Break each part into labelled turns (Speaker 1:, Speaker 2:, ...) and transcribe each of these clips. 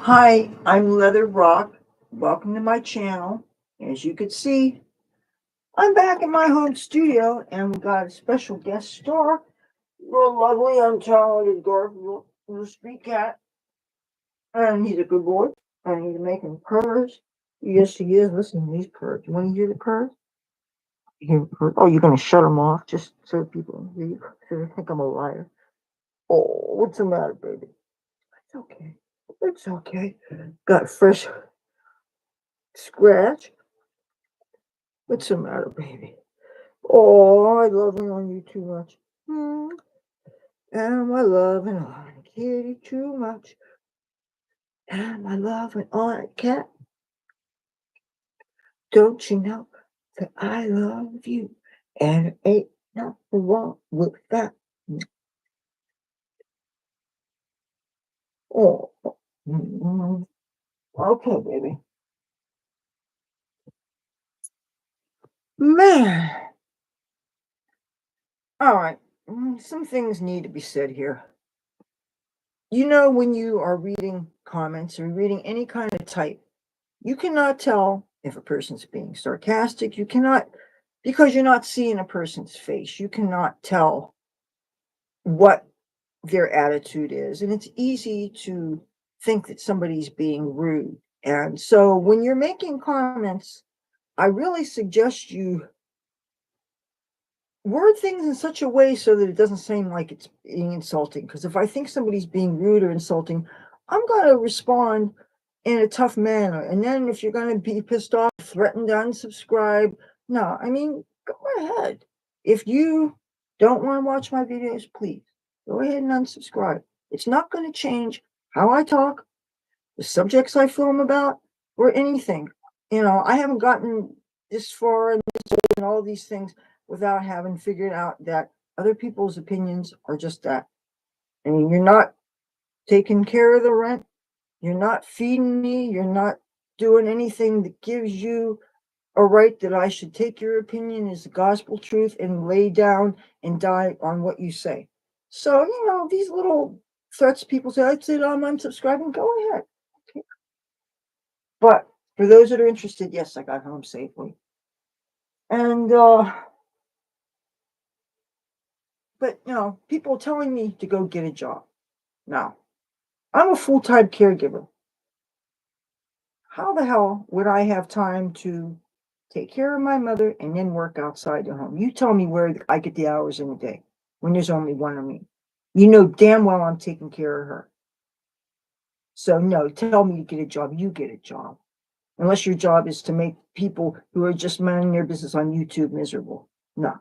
Speaker 1: Hi, I'm Leathur Rokk. Welcome to my channel. As you can see, I'm back in my home studio and we got a special guest star. Real lovely, untalented Garfield, little street cat. And he's a good boy. And he's making purrs. Yes, he is. Listen to these purrs. You want to hear the purrs? You hear the purrs? Oh, you're going to shut them off just so people hear you? So they think I'm a liar. Oh, what's the matter, baby? It's okay. It's okay. Got a fresh scratch. What's the matter, baby? Oh, I love on you too much. Am I loving on kitty too much? Am I loving on a cat? Don't you know that I love you? And it ain't nothing wrong with that. Oh, okay, baby. Man. All right. Some things need to be said here. You know, when you are reading comments or reading any kind of type, you cannot tell if a person's being sarcastic. You cannot, because you're not seeing a person's face, you cannot tell what their attitude is. And it's easy to think that somebody's being rude. And so when you're making comments, I really suggest you word things in such a way so that it doesn't seem like it's being insulting. Because if I think somebody's being rude or insulting, I'm going to respond in a tough manner. And then if you're going to be pissed off, threaten to unsubscribe, no, I mean, go ahead. If you don't want to watch my videos, please go ahead and unsubscribe. It's not going to change how I talk, the subjects I film about, or anything. You know, I haven't gotten this far and all these things without having figured out that other people's opinions are just that. I mean, you're not taking care of the rent, you're not feeding me, you're not doing anything that gives you a right that I should take your opinion as the gospel truth and lay down and die on what you say. So, you know, these little threats people say, I said I'm unsubscribing, go ahead. Okay. But for those that are interested, yes, I got home safely. And but you know, people telling me to go get a job. Now, I'm a full-time caregiver. How the hell would I have time to take care of my mother and then work outside the home? You tell me where I get the hours in a day when there's only one of me. You know damn well I'm taking care of her. So no, tell me to get a job. You get a job. Unless your job is to make people who are just minding their business on YouTube miserable. No.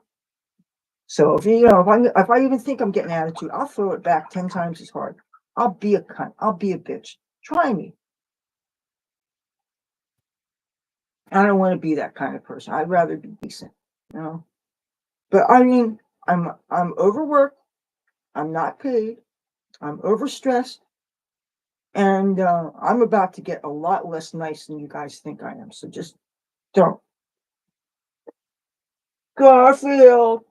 Speaker 1: So if you know if I even think I'm getting attitude, I'll throw it back 10 times as hard. I'll be a cunt. I'll be a bitch. Try me. I don't want to be that kind of person. I'd rather be decent, you know. But I mean, I'm overworked. I'm not paid. I'm overstressed, and I'm about to get a lot less nice than you guys think I am. So just don't. Garfield.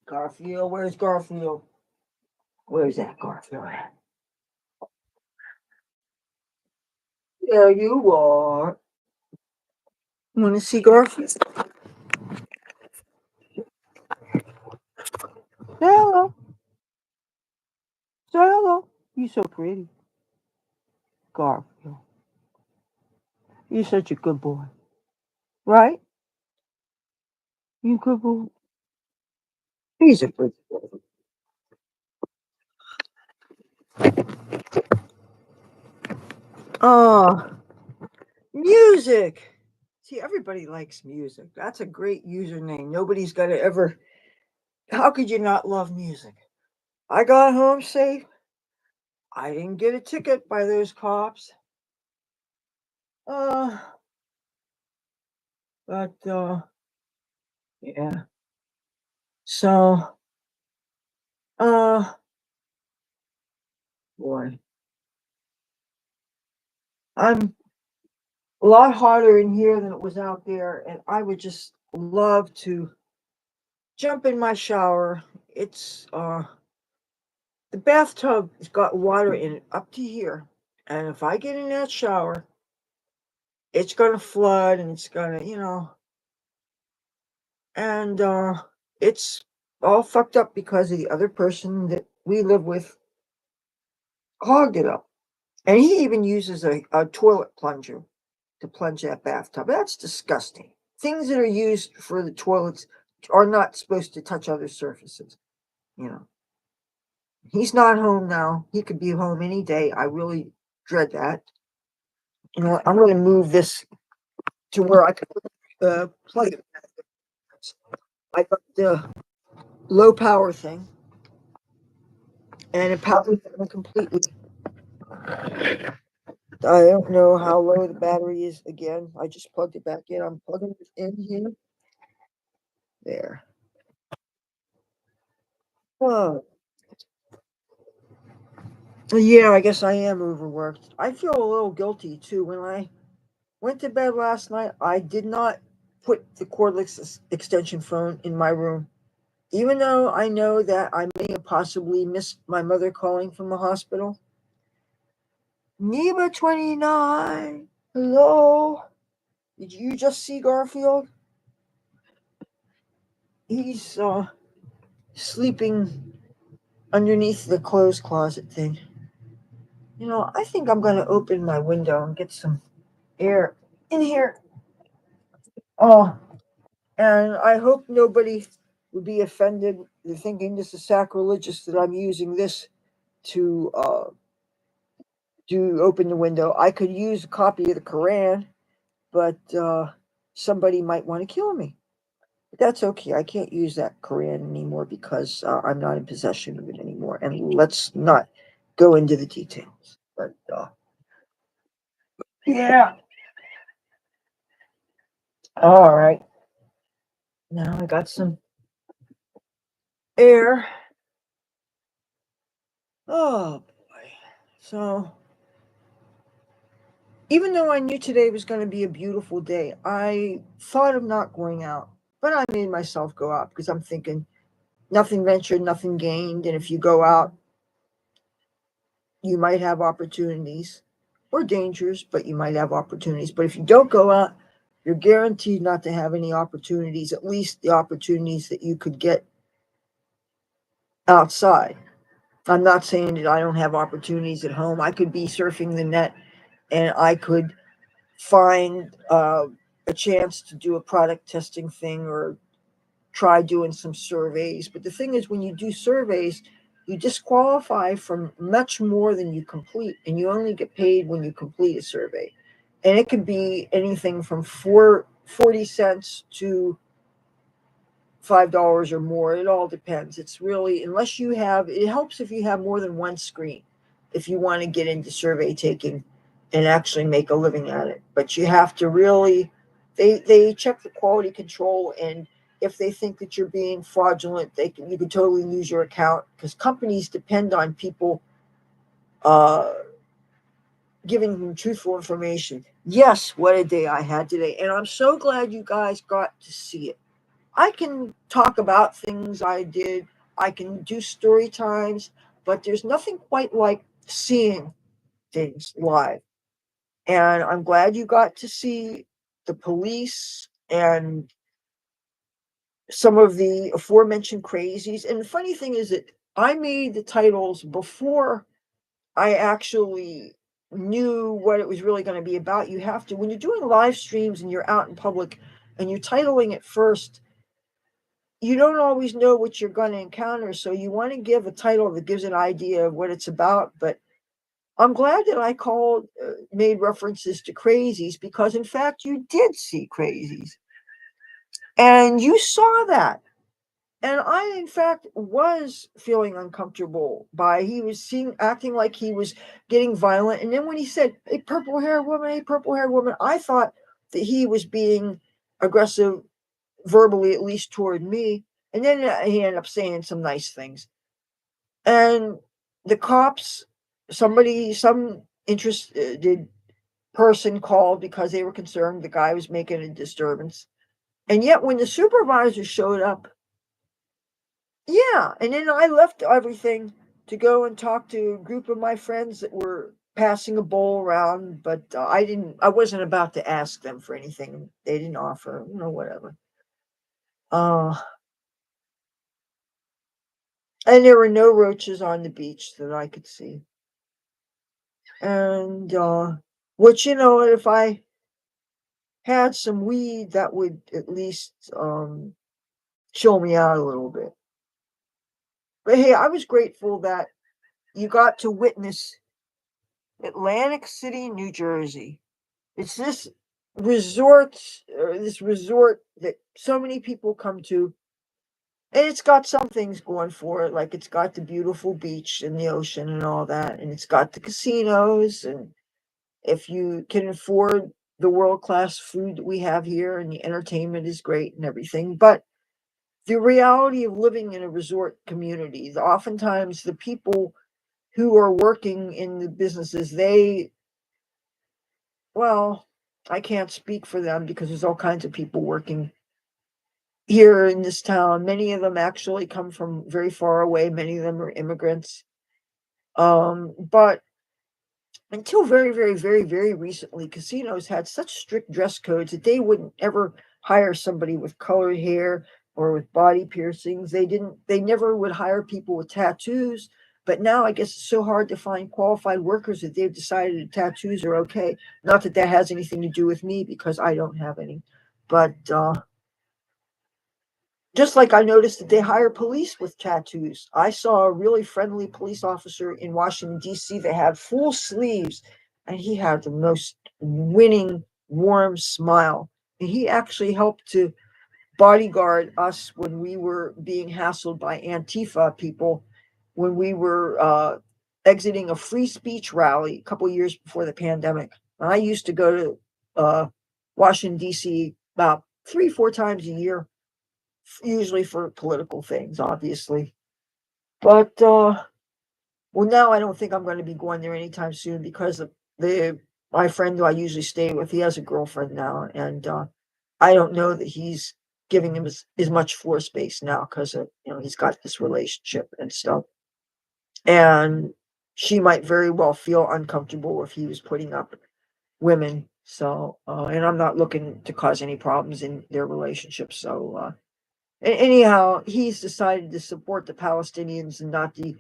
Speaker 1: Garfield. Where's Garfield? Where's that Garfield at? There you are. Want to see Garfield? Hello. Say hello. You're so pretty. Garfield. You're such a good boy. Right? You good boy? He's a good boy. Oh, music. See, everybody likes music. That's a great username. Nobody's got to ever. How could you not love music? I got home safe. I didn't get a ticket by those cops. Uh, but yeah. So, uh, boy, I'm a lot hotter in here than it was out there, and I would just love to jump in my shower. It's The bathtub has got water in it up to here. And if I get in that shower, it's gonna flood and it's gonna, and it's all fucked up because of the other person that we live with clogged it up. And he even uses a toilet plunger to plunge that bathtub. That's disgusting. Things that are used for the toilets are not supposed to touch other surfaces. You know, he's not home now. He could be home any day. I really dread that. You know what? I'm going to move this to where I can plug it. I got the low power thing, and it powers it completely. I don't know how low the battery is again. I just plugged it back in. I'm plugging it in here. There. Oh, yeah, I guess I am overworked. I feel a little guilty too. When I went to bed last night, I did not put the cordless extension phone in my room. Even though I know that I may have possibly missed my mother calling from the hospital. Neva 29. Hello. Did you just see Garfield? He's sleeping underneath the clothes closet thing. I think I'm going to open my window and get some air in here. Oh, and I hope nobody would be offended. They're thinking this is sacrilegious that I'm using this to open the window. I could use a copy of the Quran, but somebody might want to kill me. But that's okay. I can't use that Quran anymore because I'm not in possession of it anymore. And let's not go into the details. But yeah. All right. Now I got some air. Oh boy. So even though I knew today was going to be a beautiful day, I thought of not going out. But I made myself go out because I'm thinking nothing ventured, nothing gained. And if you go out, you might have opportunities or dangers, but you might have opportunities. But if you don't go out, you're guaranteed not to have any opportunities, at least the opportunities that you could get outside. I'm not saying that I don't have opportunities at home. I could be surfing the net and I could find a chance to do a product testing thing or try doing some surveys. But the thing is, when you do surveys, you disqualify from much more than you complete, and you only get paid when you complete a survey. And it could be anything from 40 cents to $5 or more. It all depends. It's really, unless you have, it helps if you have more than one screen if you want to get into survey taking and actually make a living at it. But you have to really, they check the quality control, and if they think that you're being fraudulent, you can totally lose your account because companies depend on people uh, giving them truthful information. Yes, what a day I had today. And I'm so glad you guys got to see it. I can talk about things I did. I can do story times, but there's nothing quite like seeing things live. And I'm glad you got to see the police and some of the aforementioned crazies. And the funny thing is that I made the titles before I actually knew what it was really going to be about. You have to, when you're doing live streams and you're out in public and you're titling it first, you don't always know what you're going to encounter. So you want to give a title that gives an idea of what it's about. But I'm glad that I made references to crazies because, in fact, you did see crazies and you saw that. And I, in fact, was feeling uncomfortable by he was acting like he was getting violent. And then when he said, "Hey, purple haired woman, hey, purple haired woman," I thought that he was being aggressive verbally, at least toward me. And then he ended up saying some nice things. And the cops, some interested person called because they were concerned the guy was making a disturbance. And yet, when the supervisor showed up, yeah, and then I left everything to go and talk to a group of my friends that were passing a bowl around, but I wasn't about to ask them for anything. They didn't offer, whatever. Uh, and there were no roaches on the beach that I could see. And, which, if I had some weed, that would at least, chill me out a little bit. But hey, I was grateful that you got to witness Atlantic City, New Jersey. It's this resort that so many people come to, and it's got some things going for it, like it's got the beautiful beach and the ocean and all that, and it's got the casinos, and if you can afford the world-class food that we have here, and the entertainment is great and everything. But the reality of living in a resort community, oftentimes the people who are working in the businesses, well, I can't speak for them because there's all kinds of people working here in this town. Many of them actually come from very far away. Many of them are immigrants. But until very, very, very, very recently, casinos had such strict dress codes that they wouldn't ever hire somebody with colored hair or with body piercings. They never would hire people with tattoos. But now I guess it's so hard to find qualified workers that they've decided that tattoos are okay. Not that that has anything to do with me because I don't have any. But just like I noticed that they hire police with tattoos. I saw a really friendly police officer in Washington, D.C. that had full sleeves, and he had the most winning, warm smile. And he actually helped to bodyguard us when we were being hassled by Antifa people, when we were exiting a free speech rally a couple years before the pandemic. And I used to go to Washington, D.C. about 3, 4 times a year, usually for political things, obviously. But well, now I don't think I'm going to be going there anytime soon because of the my friend who I usually stay with. He has a girlfriend now, and I don't know that he's giving him as much floor space now because he's got this relationship and stuff, and she might very well feel uncomfortable if he was putting up women. So, and I'm not looking to cause any problems in their relationship. So, anyhow, he's decided to support the Palestinians and not the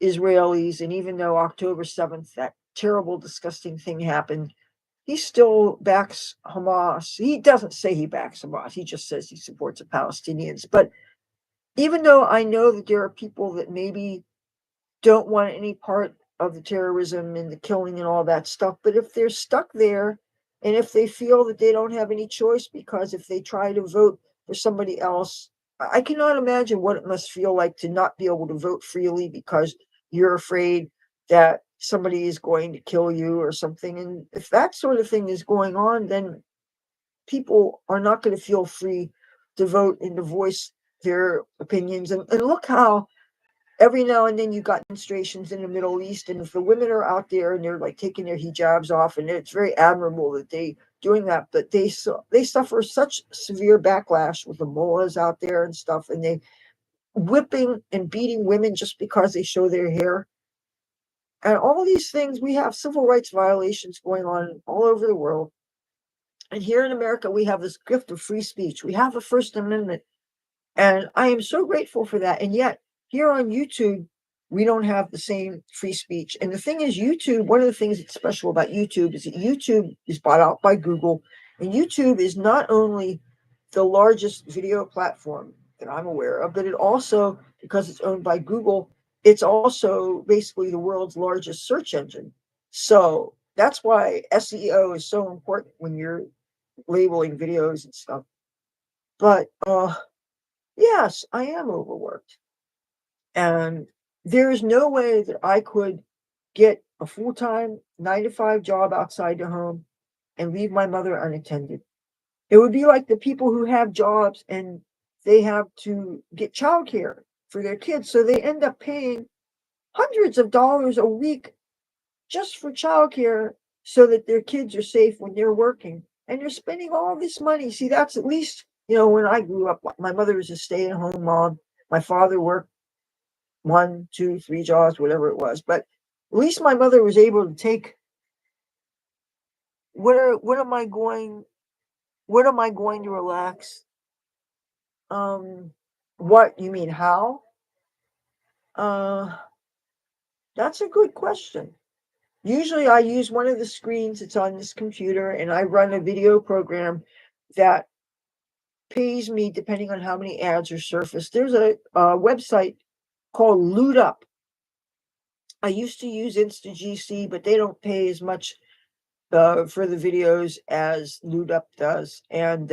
Speaker 1: Israelis. And even though October 7th, that terrible, disgusting thing happened, he still backs Hamas. He doesn't say he backs Hamas, he just says he supports the Palestinians. But even though I know that there are people that maybe don't want any part of the terrorism and the killing and all that stuff. But if they're stuck there and if they feel that they don't have any choice, because if they try to vote for somebody else, I cannot imagine what it must feel like to not be able to vote freely because you're afraid that somebody is going to kill you or something. And if that sort of thing is going on, then people are not going to feel free to vote and to voice their opinions. And look how every now and then you got demonstrations in the Middle East, and if the women are out there and they're like taking their hijabs off, and it's very admirable that they doing that, but they suffer such severe backlash with the mullahs out there and stuff, and they whipping and beating women just because they show their hair, and all these things. We have civil rights violations going on all over the world, and here in America we have this gift of free speech. We have a First Amendment. And I am so grateful for that. And yet, here on YouTube, we don't have the same free speech. And the thing is, YouTube, one of the things that's special about YouTube is that YouTube is bought out by Google. And YouTube is not only the largest video platform that I'm aware of, but it also, because it's owned by Google, it's also basically the world's largest search engine. So that's why SEO is so important when you're labeling videos and stuff. But yes, I am overworked. And there is no way that I could get a full-time 9 to 5 job outside the home and leave my mother unattended. It would be like the people who have jobs and they have to get childcare for their kids. So they end up paying hundreds of dollars a week just for childcare so that their kids are safe when they're working. And they're spending all this money. See, that's at least, when I grew up, my mother was a stay-at-home mom. My father worked 1, 2, 3 jobs, whatever it was. But at least my mother was able to take what am I going to relax? Um, what you mean how? Uh, that's a good question. Usually I use one of the screens that's on this computer and I run a video program that pays me depending on how many ads are surfaced. There's a website called Loot Up. I used to use InstaGC, but they don't pay as much for the videos as Loot Up does. And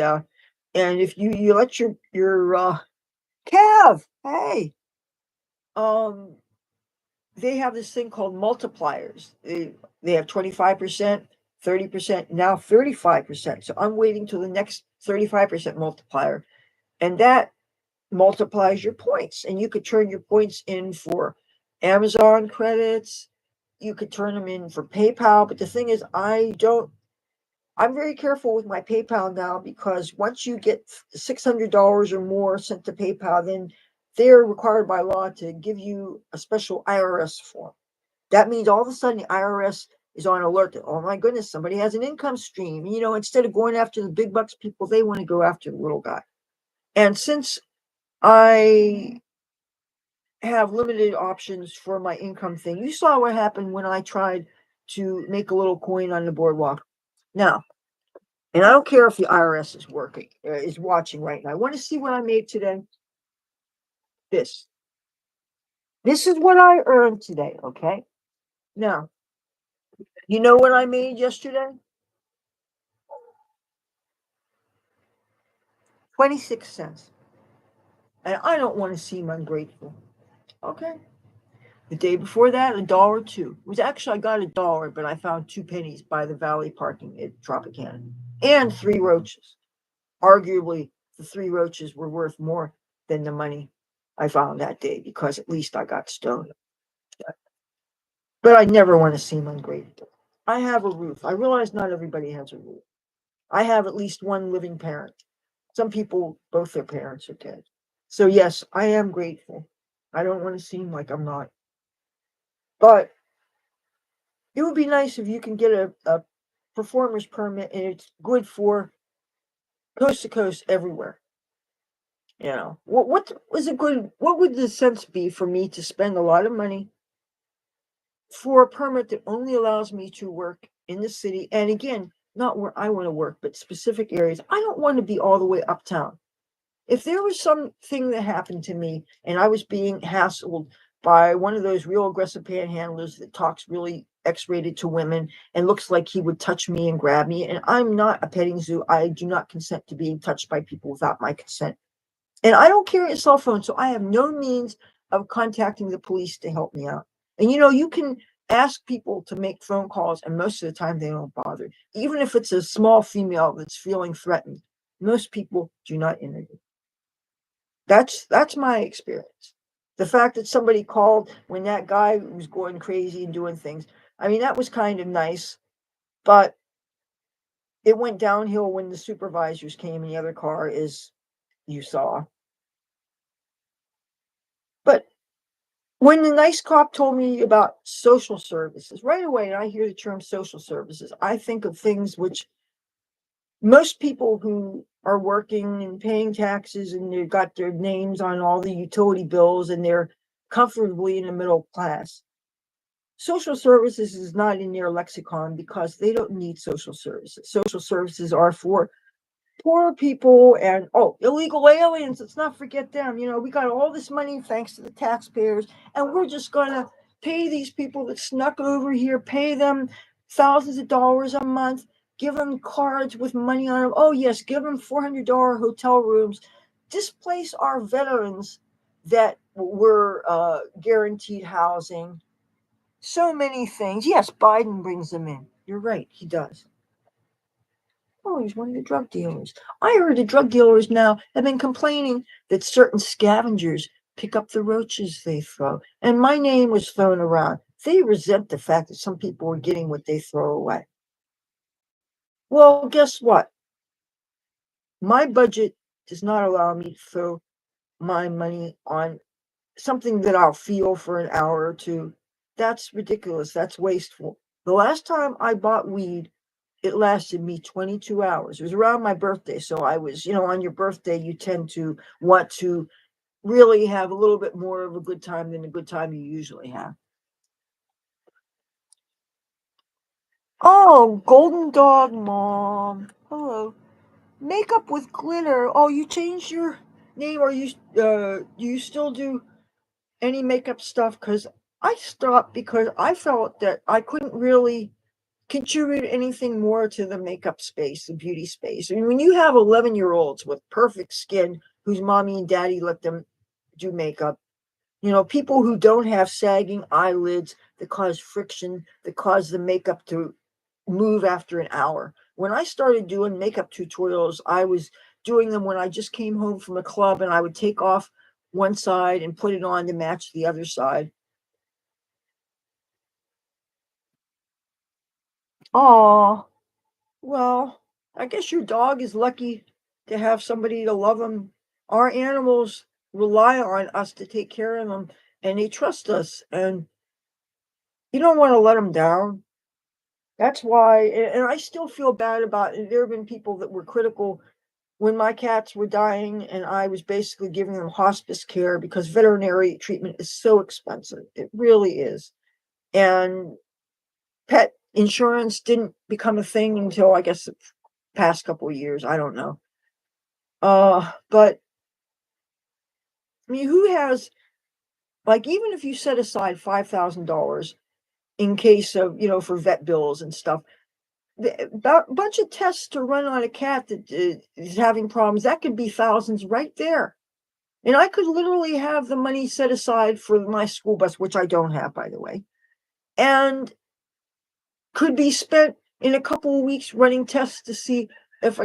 Speaker 1: if you let your Cav, hey, um, they have this thing called multipliers. They have 25%, 30%, now 35%. So I'm waiting till the next 35% multiplier. And that multiplies your points. And you could turn your points in for Amazon credits. You could turn them in for PayPal. But the thing is, I'm very careful with my PayPal now because once you get $600 or more sent to PayPal, then they're required by law to give you a special IRS form. That means all of a sudden the IRS is on alert that, oh my goodness, somebody has an income stream. You know, instead of going after the big bucks people, they want to go after the little guy. And since I have limited options for my income thing, you saw what happened when I tried to make a little coin on the boardwalk. Now, and I don't care if the IRS is is watching right now. I want to see what I made today. This. This is what I earned today, okay? Now, you know what I made yesterday? 26 cents. And I don't want to seem ungrateful. Okay. The day before that, $1.02. It was actually I got $1, but I found 2 pennies by the Valley parking at Tropicana. And 3 roaches. Arguably, the 3 roaches were worth more than the money I found that day because at least I got stoned. But I never want to seem ungrateful. I have a roof. I realize not everybody has a roof. I have at least one living parent. Some people, both their parents are dead. So, yes, I am grateful. I don't want to seem like I'm not. But it would be nice if you can get a performer's permit and it's good for coast to coast everywhere. You know, what was a good, what would the sense be for me to spend a lot of money for a permit that only allows me to work in the city? And again, not where I want to work, but specific areas. I don't want to be all the way uptown. If there was something that happened to me and I was being hassled by one of those real aggressive panhandlers that talks really X-rated to women and looks like he would touch me and grab me, and I'm not a petting zoo, I do not consent to being touched by people without my consent. And I don't carry a cell phone, so I have no means of contacting the police to help me out. And you can ask people to make phone calls, and most of the time they don't bother. Even if it's a small female that's feeling threatened, most people do not interview. That's my experience. The fact that somebody called when that guy was going crazy and doing things, I mean, that was kind of nice, but it went downhill when the supervisors came in the other car, as you saw. But when the nice cop told me about social services, right away, and I hear the term social services, I think of things which most people who are working and paying taxes and they've got their names on all the utility bills and they're comfortably in the middle class. Social services is not in their lexicon because they don't need social services. Social services are for poor people and illegal aliens. Let's not forget them. We got all this money thanks to the taxpayers, and we're just gonna pay these people that snuck over here, pay them thousands of dollars a month, give them cards with money on them. Oh yes, give them $400 hotel rooms, displace our veterans that were guaranteed housing. So many things. Yes, Biden brings them in. You're right, he does. Oh, he's one of the drug dealers. I heard the drug dealers now have been complaining that certain scavengers pick up the roaches they throw. And my name was thrown around. They resent the fact that some people are getting what they throw away. Well, guess what? My budget does not allow me to throw my money on something that I'll feel for an hour or two. That's ridiculous. That's wasteful. The last time I bought weed, it lasted me 22 hours. It was around my birthday. So I was, on your birthday, you tend to want to really have a little bit more of a good time than a good time you usually have. Oh, Golden Dog Mom. Hello. Makeup with glitter. Oh, you changed your name, or do you still do any makeup stuff? Because I stopped because I felt that I couldn't really contribute anything more to the makeup space, the beauty space. I mean, when you have 11-year-olds with perfect skin whose mommy and daddy let them do makeup, people who don't have sagging eyelids that cause friction, that cause the makeup to move after an hour. When I started doing makeup tutorials, I was doing them when I just came home from a club, and I would take off one side and put it on to match the other side. Oh, well, I guess your dog is lucky to have somebody to love him. Our animals rely on us to take care of them, and they trust us, and you don't want to let them down. That's why, and I still feel bad about it. There have been people that were critical when my cats were dying, and I was basically giving them hospice care because veterinary treatment is so expensive. It really is. And pet insurance didn't become a thing until, I guess, the past couple of years. I don't know. But I mean, who has, like, even if you set aside $5,000 in case of, for vet bills and stuff, about bunch of tests to run on a cat that is having problems, that could be thousands right there. And I could literally have the money set aside for my school bus, which I don't have, by the way, and could be spent in a couple of weeks running tests to see if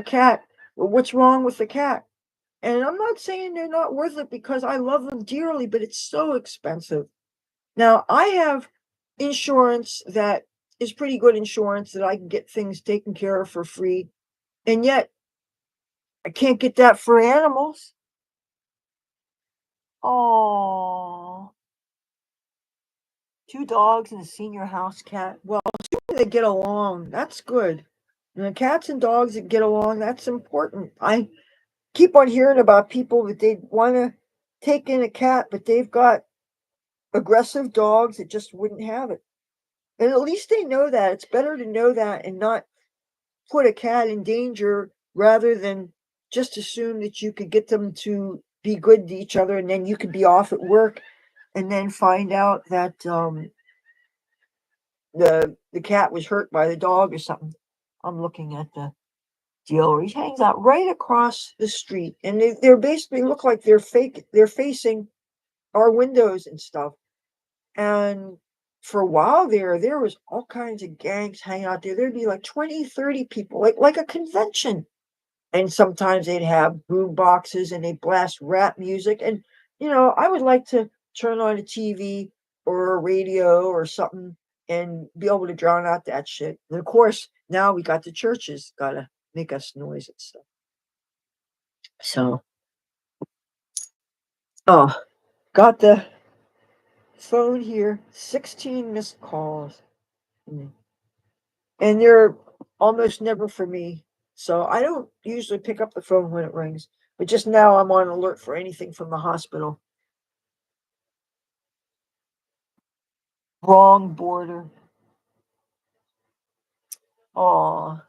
Speaker 1: what's wrong with the cat. And I'm not saying they're not worth it because I love them dearly, but it's so expensive. Now, I have insurance that is pretty good insurance that I can get things taken care of for free. And yet I can't get that for animals. Oh, two dogs and a senior house cat. Well, they get along. That's good. And the cats and dogs that get along, that's important. I keep on hearing about people that they want to take in a cat, but they've got aggressive dogs that just wouldn't have it. And at least they know that. It's better to know that and not put a cat in danger rather than just assume that you could get them to be good to each other, and then you could be off at work and then find out that the cat was hurt by the dog or something. I'm looking at the dealer. He hangs out right across the street, and they're basically look like they're facing our windows and stuff. And for a while there was all kinds of gangs hanging out there. There'd be like 20, 30 people, like a convention. And sometimes they'd have boom boxes and they blast rap music. And I would like to turn on a TV or a radio or something and be able to drown out that shit. And of course, now we got the churches gotta make us noise and stuff. So, oh, got the phone here, 16 missed calls. Mm. And they're almost never for me. So I don't usually pick up the phone when it rings. But just now I'm on alert for anything from the hospital. Wrong border. Oh.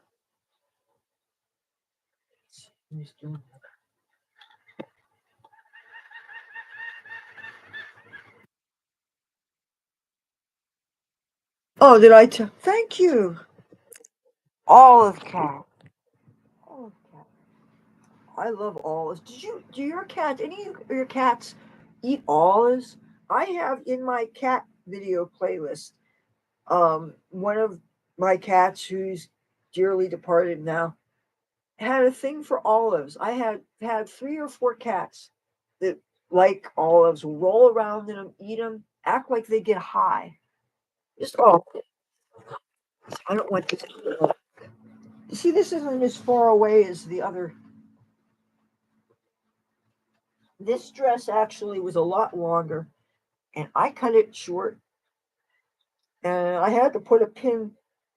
Speaker 1: Oh, did I tell? Thank you. Olive cat. Olive cat. I love olives. Do your cat, any of your cats eat olives? I have in my cat video playlist, one of my cats who's dearly departed now had a thing for olives. I had 3 or 4 cats that like olives, roll around in them, eat them, act like they get high. Just I don't want this. You see, this isn't as far away as the other. This dress actually was a lot longer, and I cut it short. And I had to put a pin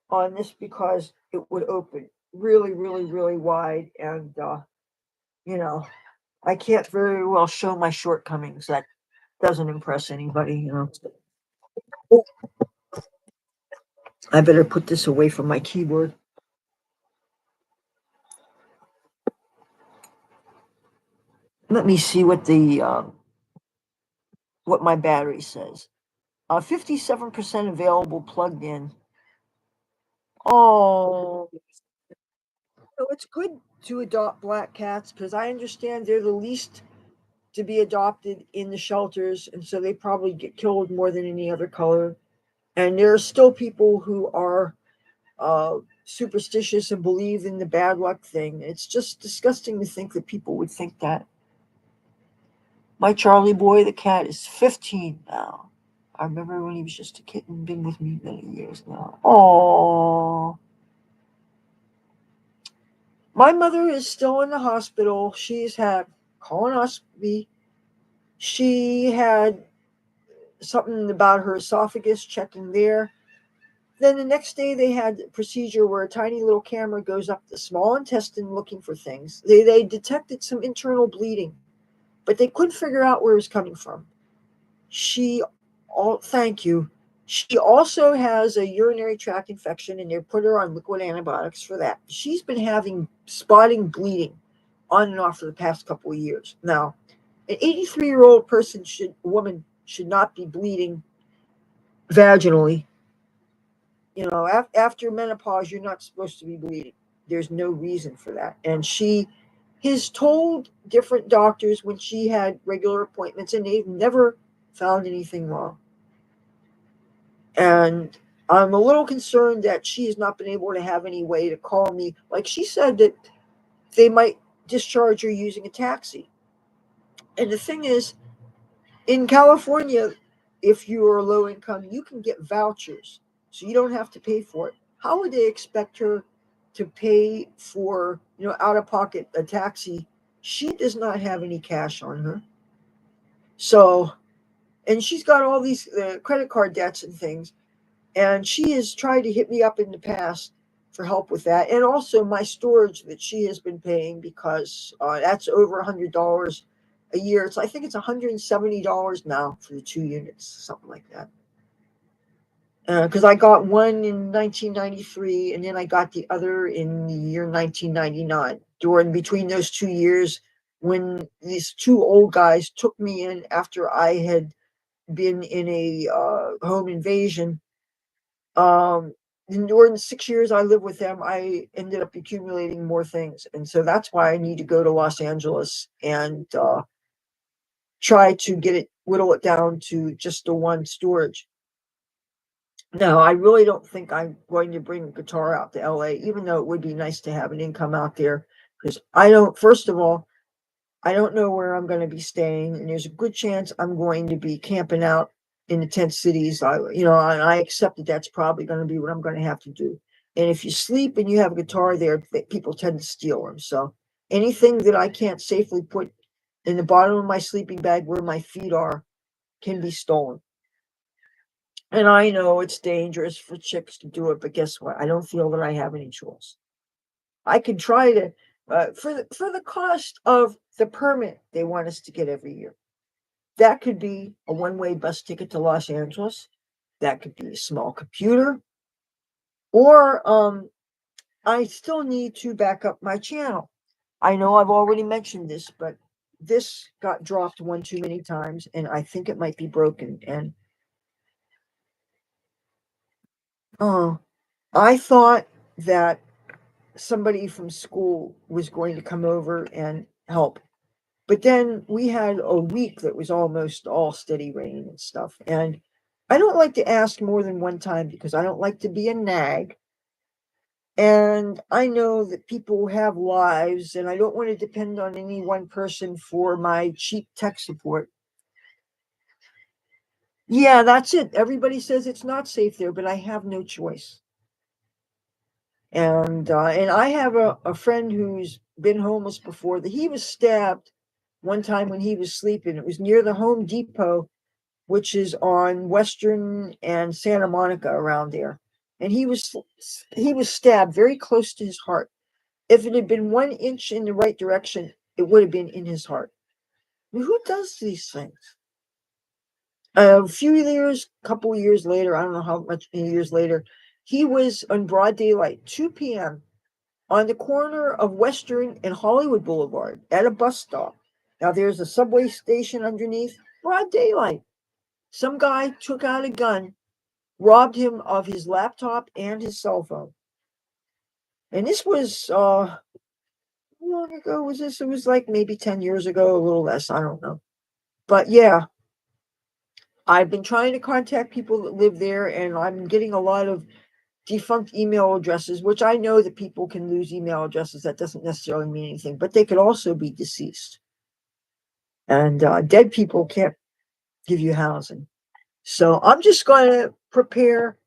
Speaker 1: on this because it would open really, really, really wide. And, you know, I can't very well show my shortcomings. That doesn't impress anybody. I better put this away from my keyboard. Let me see what my battery says. 57% available plugged in. Oh, so it's good to adopt black cats because I understand they're the least to be adopted in the shelters, and so they probably get killed more than any other color. And there are still people who are superstitious and believe in the bad luck thing. It's just disgusting to think that people would think that. My Charlie boy, the cat, is 15 now. I remember when he was just a kitten, been with me many years now. Oh, my mother is still in the hospital. She's had colonoscopy. She had something about her esophagus checking there. Then the next day they had a procedure where a tiny little camera goes up the small intestine looking for things. They detected some internal bleeding, but they couldn't figure out where it was coming from. She, thank you. She also has a urinary tract infection, and they put her on liquid antibiotics for that. She's been having spotting bleeding on and off for the past couple of years. Now, an 83-year-old woman should not be bleeding vaginally. After menopause, you're not supposed to be bleeding. There's no reason for that. And she has told different doctors when she had regular appointments, and they've never found anything wrong. And I'm a little concerned that she has not been able to have any way to call me. Like she said that they might discharge her using a taxi. And the thing is, in California, if you are low income, you can get vouchers, so you don't have to pay for it. How would they expect her to pay for, out of pocket a taxi? She does not have any cash on her. So, and she's got all these credit card debts and things. And she has tried to hit me up in the past for help with that. And also my storage that she has been paying because that's over $100 a year. I think it's $170 now for the 2 units, something like that. Because I got one in 1993, and then I got the other in the year 1999. During between those 2 years, when these two old guys took me in after I had been in a home invasion, during the 6 years I lived with them, I ended up accumulating more things. And so that's why I need to go to Los Angeles and try to whittle it down to just the one storage. No, I really don't think I'm going to bring a guitar out to LA, even though it would be nice to have an income out there. Because first of all, I don't know where I'm going to be staying, and there's a good chance I'm going to be camping out in the tent cities. And I accept that that's probably going to be what I'm going to have to do. And if you sleep and you have a guitar there, people tend to steal them. So anything that I can't safely put in the bottom of my sleeping bag where my feet are can be stolen. And I know it's dangerous for chicks to do it, but guess what? I don't feel that I have any choice. I could try to, for the cost of the permit they want us to get every year. That could be a one-way bus ticket to Los Angeles. That could be a small computer. Or I still need to back up my channel. I know I've already mentioned this, but this got dropped one too many times, and I think it might be broken. And I thought that somebody from school was going to come over and help. But then we had a week that was almost all steady rain and stuff. And I don't like to ask more than one time because I don't like to be a nag. And I know that people have lives, and I don't want to depend on any one person for my cheap tech support. Yeah, that's it. Everybody says it's not safe there, but I have no choice. And I have a friend who's been homeless before. That he was stabbed one time when he was sleeping. It was near the Home Depot which is on Western and Santa Monica around there. And he was stabbed very close to his heart. If it had been 1 inch in the right direction, it would have been in his heart. I mean, who does these things? A few years, couple of years later, I don't know how much years later, he was on broad daylight, 2 p.m. on the corner of Western and Hollywood Boulevard at a bus stop. Now there's a subway station underneath, broad daylight. Some guy took out a gun, robbed him of his laptop and his cell phone. And this was how long ago was this? It was like maybe 10 years ago, a little less, I don't know. But yeah, I've been trying to contact people that live there, and I'm getting a lot of defunct email addresses, which I know that people can lose email addresses. That doesn't necessarily mean anything, but they could also be deceased. And dead people can't give you housing. So I'm just going to prepare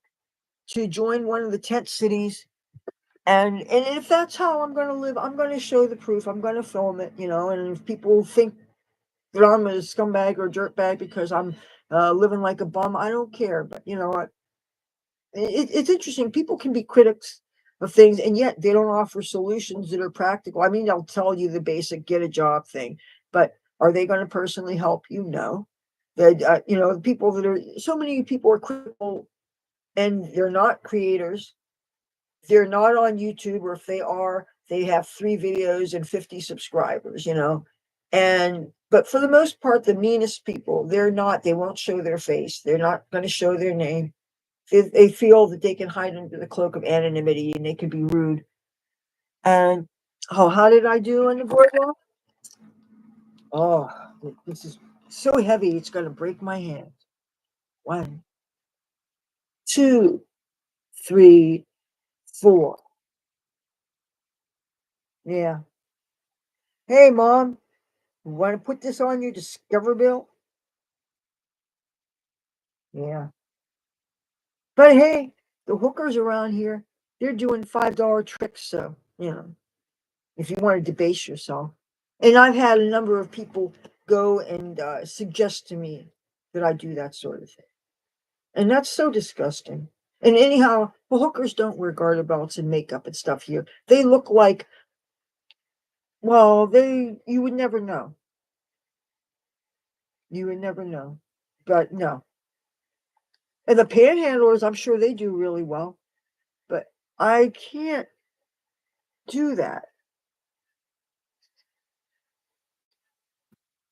Speaker 1: to join one of the tent cities. And if that's how I'm going to live, I'm going to show the proof. I'm going to film it, and if people think that I'm a scumbag or a dirtbag because I'm living like a bum, I don't care. But you know what? It's interesting. People can be critics of things, and yet they don't offer solutions that are practical. I mean, they'll tell you the basic get a job thing, but are they going to personally help you? No. That the people that are so many people are critical, and they're not creators. They're not on YouTube, or if they are, they have 3 videos and 50 subscribers. But for the most part, the meanest people, they won't show their face. They're not going to show their name. They feel that they can hide under the cloak of anonymity, and they can be rude. And how did I do on the boardwalk? Oh, this is so heavy, it's going to break my hand. 1, 2, 3, 4. Yeah. Hey, Mom, want to put this on your Discover bill? Yeah. But hey, the hookers around here, they're doing $5 tricks. So, if you want to debase yourself. And I've had a number of people go and suggest to me that I do that sort of thing. And that's so disgusting. And anyhow, well, hookers don't wear garter belts and makeup and stuff here. They look like, well, you would never know. You would never know. But no. And the panhandlers, I'm sure they do really well. But I can't do that.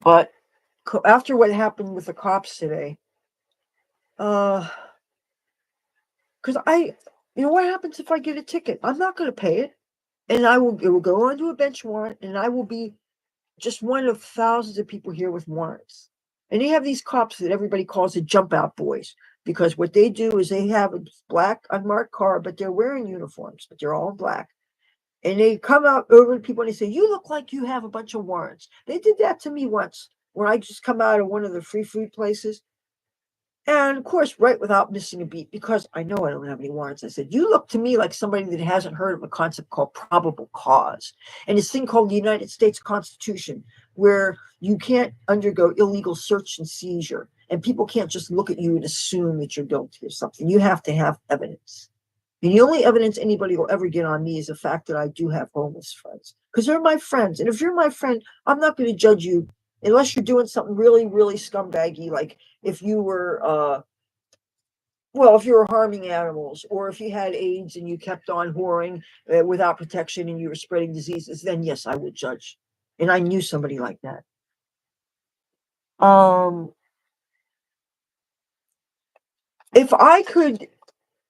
Speaker 1: But after what happened with the cops today, because what happens if I get a ticket? I'm not going to pay it, and it will go onto a bench warrant, and I will be just one of thousands of people here with warrants. And they have these cops that everybody calls the jump out boys, because what they do is they have a black unmarked car, but they're wearing uniforms, but they're all black. And they come out over to people and they say, "You look like you have a bunch of warrants." They did that to me once when I just come out of one of the free food places. And of course, right without missing a beat, because I know I don't have any warrants, I said, "You look to me like somebody that hasn't heard of a concept called probable cause, and this thing called the United States Constitution, where you can't undergo illegal search and seizure, and people can't just look at you and assume that you're guilty of something. You have to have evidence. And the only evidence anybody will ever get on me is the fact that I do have homeless friends, because they're my friends. And if you're my friend, I'm not going to judge you unless you're doing something really, really scumbaggy, like if you were, if you were harming animals, or if you had AIDS and you kept on whoring without protection and you were spreading diseases, then yes, I would judge. And I knew somebody like that. If I could,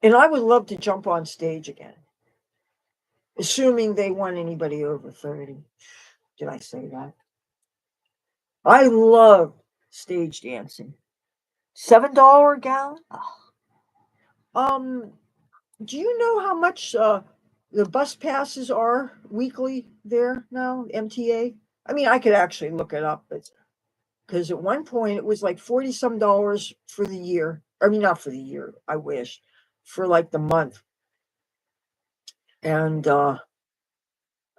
Speaker 1: and I would love to jump on stage again, assuming they want anybody over 30. Did I say that? I love stage dancing. $7 a gallon? Um, do you know how much the bus passes are weekly there now, MTA? I mean, I could actually look it up, because at one point it was like 40 some dollars for the year. I mean, not for the year, I wish, for like the month. And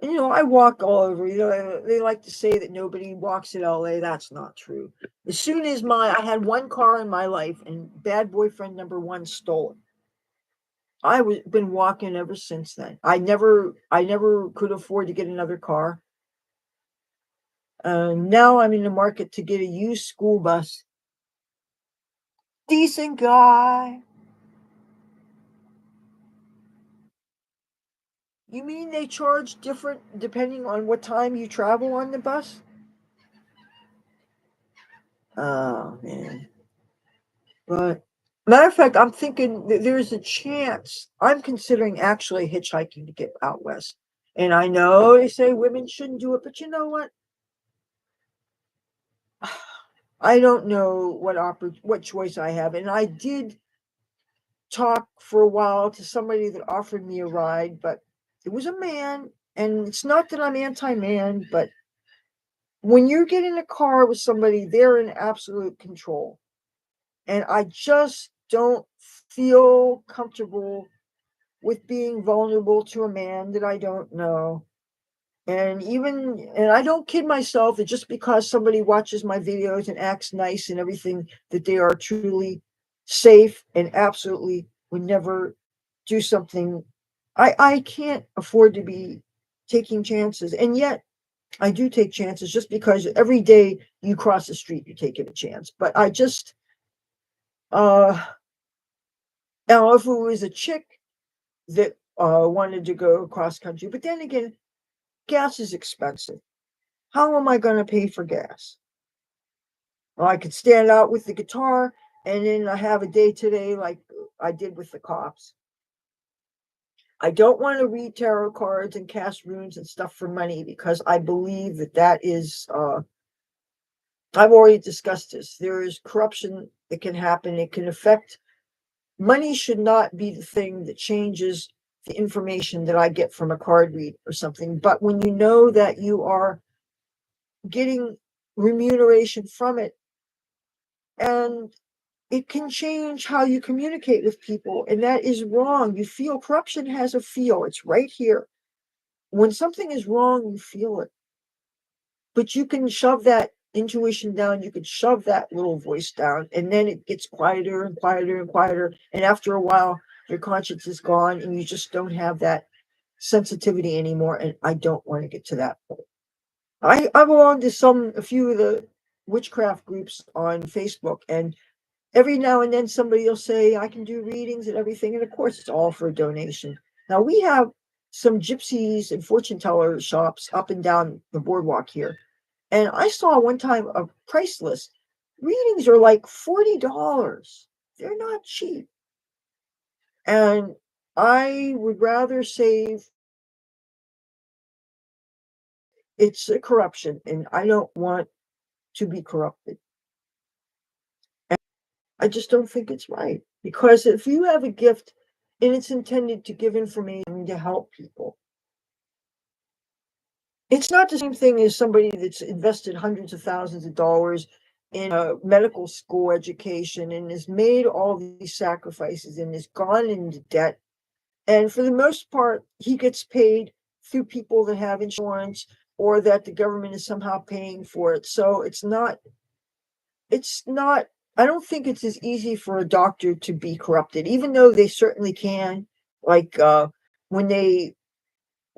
Speaker 1: I walk all over. They like to say that nobody walks in LA. That's not true. As soon as I had one car in my life, and bad boyfriend number one stole it. I was been walking ever since then. I never could afford to get another car. Now I'm in the market to get a used school bus. Decent guy. You mean they charge different depending on what time you travel on the bus? Oh man. But matter of fact, I'm thinking that there's a chance I'm considering actually hitchhiking to get out west. And I know they say women shouldn't do it, but you know what? I don't know what choice I have. And I did talk for a while to somebody that offered me a ride, but it was a man. And it's not that I'm anti-man, but when you get in a car with somebody, they're in absolute control. And I just don't feel comfortable with being vulnerable to a man that I don't know. And I don't kid myself that just because somebody watches my videos and acts nice and everything, that they are truly safe and absolutely would never do something. I can't afford to be taking chances. And yet I do take chances just because every day you cross the street, you're taking a chance. But I just, uh, now if it was a chick that wanted to go cross country, but then again, gas is expensive. How am I going to pay for gas? Well, I could stand out with the guitar and then I have a day today like I did with the cops. I don't want to read tarot cards and cast runes and stuff for money because I believe that is, I've already discussed this. There is corruption that can happen. It can affect, money should not be the thing that changes the information that I get from a card read or something. But when you know that you are getting remuneration from it, and it can change how you communicate with people, and that is wrong. You feel corruption has a feel. It's right here. When something is wrong, you feel it. But you can shove that intuition down, you can shove that little voice down, and then it gets quieter and quieter and quieter. And after a while, your conscience is gone and you just don't have that sensitivity anymore. And I don't want to get to that point. I belong to a few of the witchcraft groups on Facebook, and every now and then somebody will say, I can do readings and everything. And of course, it's all for a donation. Now, we have some gypsies and fortune teller shops up and down the boardwalk here. And I saw one time a price list. Readings are like $40. They're not cheap. And I would rather save, it's a corruption, and I don't want to be corrupted. I just don't think it's right. Because if you have a gift and it's intended to give information to help people, it's not the same thing as somebody that's invested hundreds of thousands of dollars in a medical school education and has made all these sacrifices and has gone into debt. And for the most part, he gets paid through people that have insurance or that the government is somehow paying for it. So it's not, I don't think it's as easy for a doctor to be corrupted, even though they certainly can. Like when they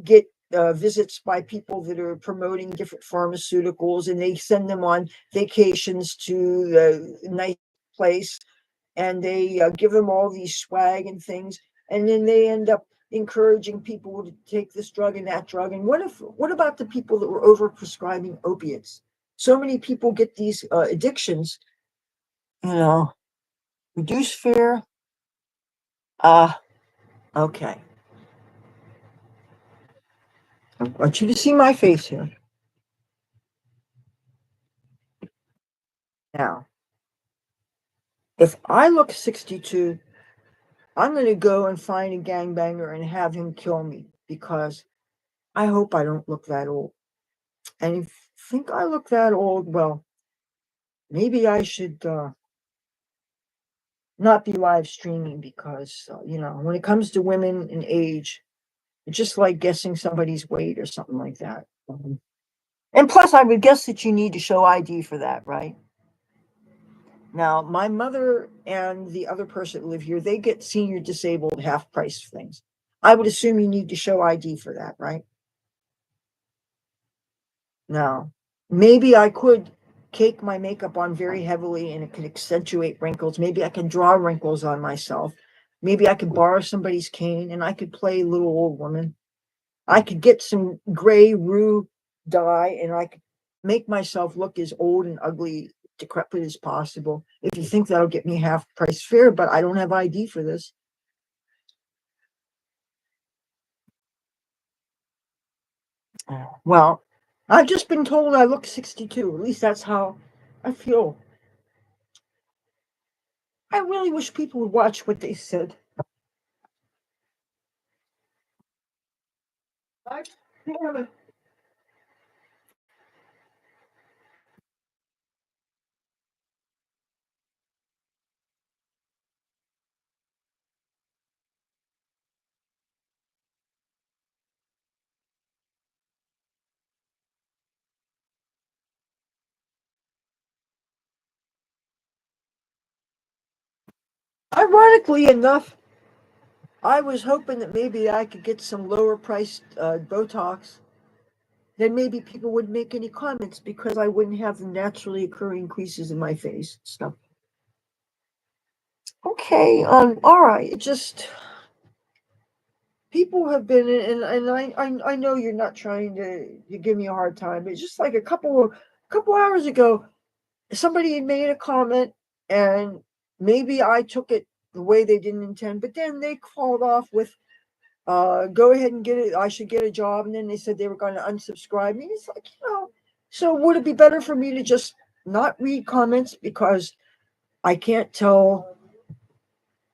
Speaker 1: get visits by people that are promoting different pharmaceuticals and they send them on vacations to the nice place, and they give them all these swag and things, and then they end up encouraging people to take this drug and that drug. And what about the people that were over prescribing opiates? So many people get these addictions, you know, reduce fear. Ah, okay. I want you to see my face here. Now, if I look 62, I'm going to go and find a gangbanger and have him kill me because I hope I don't look that old. And if you think I look that old, well, maybe I should not be live streaming because, when it comes to women and age, It's just like guessing somebody's weight or something like that. And plus, I would guess that you need to show ID for that, right? Now, my mother and the other person that live here, they get senior disabled half price things. I would assume you need to show ID for that, right? No. Maybe I could cake my makeup on very heavily and it could accentuate wrinkles. Maybe I can draw wrinkles on myself. Maybe I could borrow somebody's cane and I could play little old woman. I could get some gray roux dye and I could make myself look as old and ugly, decrepit as possible. If you think that'll get me half price fare, but I don't have ID for this. Well, I've just been told I look 62. At least that's how I feel. I really wish people would watch what they said. I, ironically enough, I was hoping that maybe I could get some lower priced Botox. Then maybe people wouldn't make any comments because I wouldn't have the naturally occurring creases in my face and stuff. Okay, all right. It just people have been and I know you're not trying to give me a hard time. It's just like a couple hours ago, somebody had made a comment and maybe I took it the way they didn't intend, but then they called off with go ahead and get it. I should get a job. And then they said they were going to unsubscribe me. It's like, so would it be better for me to just not read comments because I can't tell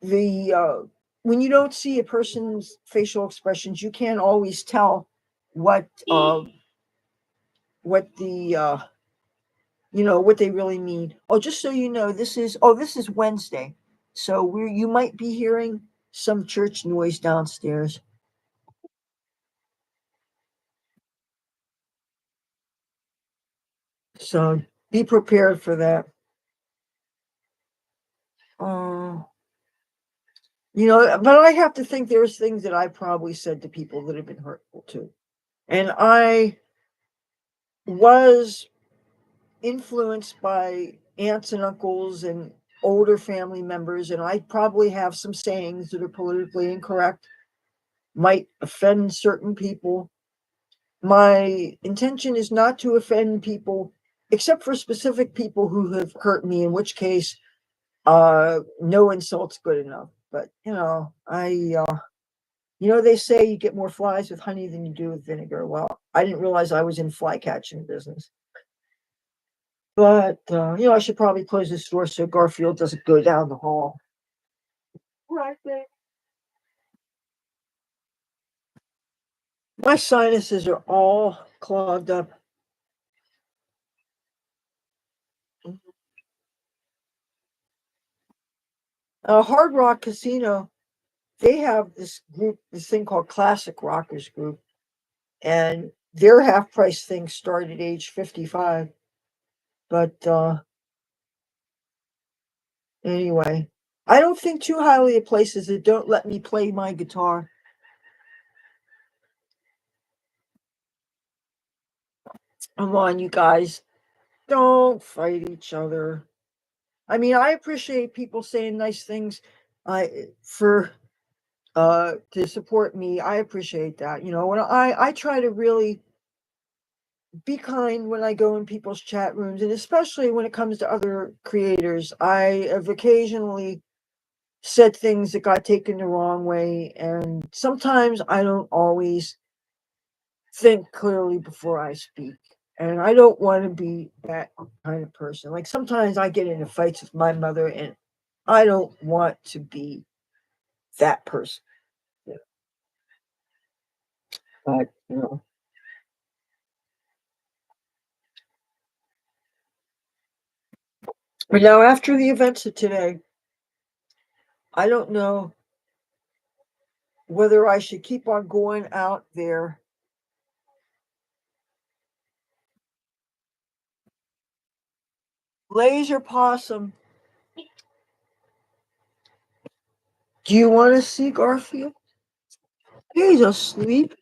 Speaker 1: the, when you don't see a person's facial expressions, you can't always tell what, what the, what they really mean. Oh, just so you know, this is Wednesday. So you might be hearing some church noise downstairs. So be prepared for that. Uh, but I have to think there's things that I probably said to people that have been hurtful too. And I was influenced by aunts and uncles and older family members, and I probably have some sayings that are politically incorrect, might offend certain people. My intention is not to offend people, except for specific people who have hurt me, in which case, no insult's good enough. But they say you get more flies with honey than you do with vinegar. Well, I didn't realize I was in fly catching business. But I should probably close this door so Garfield doesn't go down the hall. Right there. My sinuses are all clogged up. Hard Rock Casino, they have this group, this thing called Classic Rockers Group, and their half price things start at age 55. But anyway, I don't think too highly of places that don't let me play my guitar. Come on, you guys, don't fight each other. I mean, I appreciate people saying nice things for to support me. I appreciate that. When I try to really be kind when I go in people's chat rooms, and especially when it comes to other creators. I have occasionally said things that got taken the wrong way, and sometimes I don't always think clearly before I speak. And I don't want to be that kind of person. Like sometimes I get into fights with my mother, and I don't want to be that person. Yeah. But but now after the events of today, I don't know whether I should keep on going out there. Laser possum. Do you want to see Garfield? He's asleep.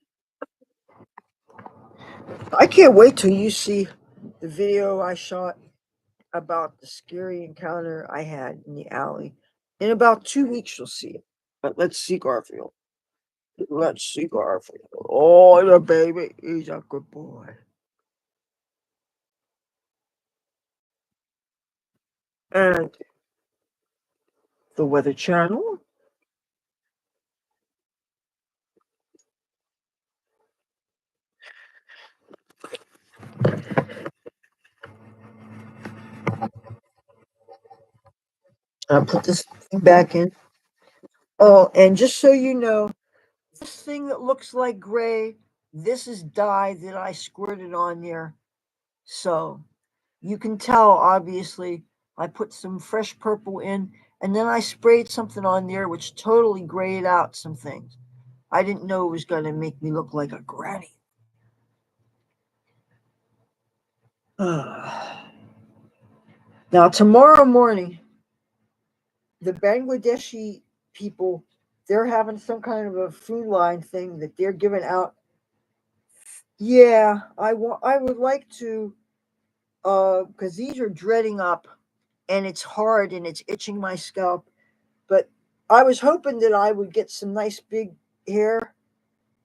Speaker 1: I can't wait till you see the video I shot about the scary encounter I had in the alley. In about 2 weeks, you'll see it. But let's see Garfield. Let's see Garfield. Oh, the baby. He's a good boy. And the Weather Channel. I'll put this thing back in. Oh, and just so you know, this thing that looks like gray, this is dye that I squirted on there. So you can tell, obviously, I put some fresh purple in, and then I sprayed something on there which totally grayed out some things. I didn't know it was going to make me look like a granny. Now, tomorrow morning, the Bangladeshi people, they're having some kind of a food line thing that they're giving out. Yeah, I would like to, because these are dreading up, and it's hard and it's itching my scalp. But I was hoping that I would get some nice big hair.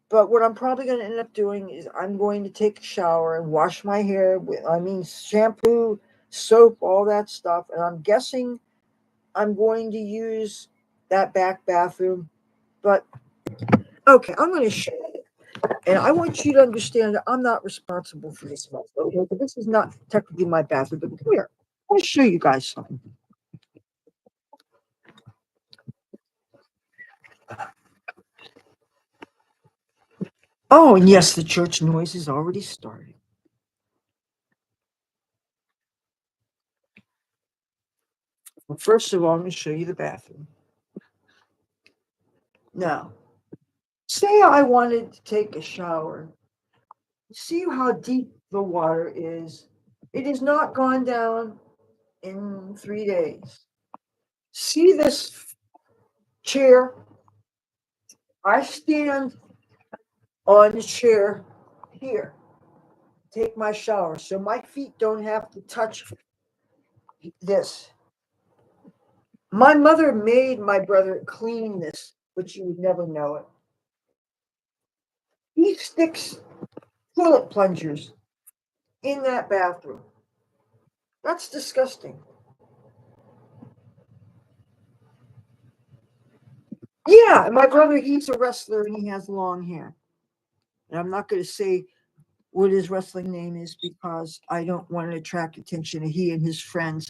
Speaker 1: But what I'm probably going to end up doing is I'm going to take a shower and wash my hair with, I mean, shampoo, soap, all that stuff. And I'm guessing I'm going to use that back bathroom. But okay, I'm going to show you. And I want you to understand that I'm not responsible for this mess. Okay, so this is not technically my bathroom, but come here. I want to show you guys something. Oh, and yes, the church noise is already starting. Well, first of all, I'm going to show you the bathroom. Now, say I wanted to take a shower. See how deep the water is. It has not gone down in 3 days. See this chair? I stand on the chair here, take my shower, so my feet don't have to touch this. My mother made my brother clean this, but you would never know it. He sticks toilet plungers in that bathroom. That's disgusting. Yeah, my brother, he's a wrestler and he has long hair. And I'm not going to say what his wrestling name is because I don't want to attract attention to he and his friends.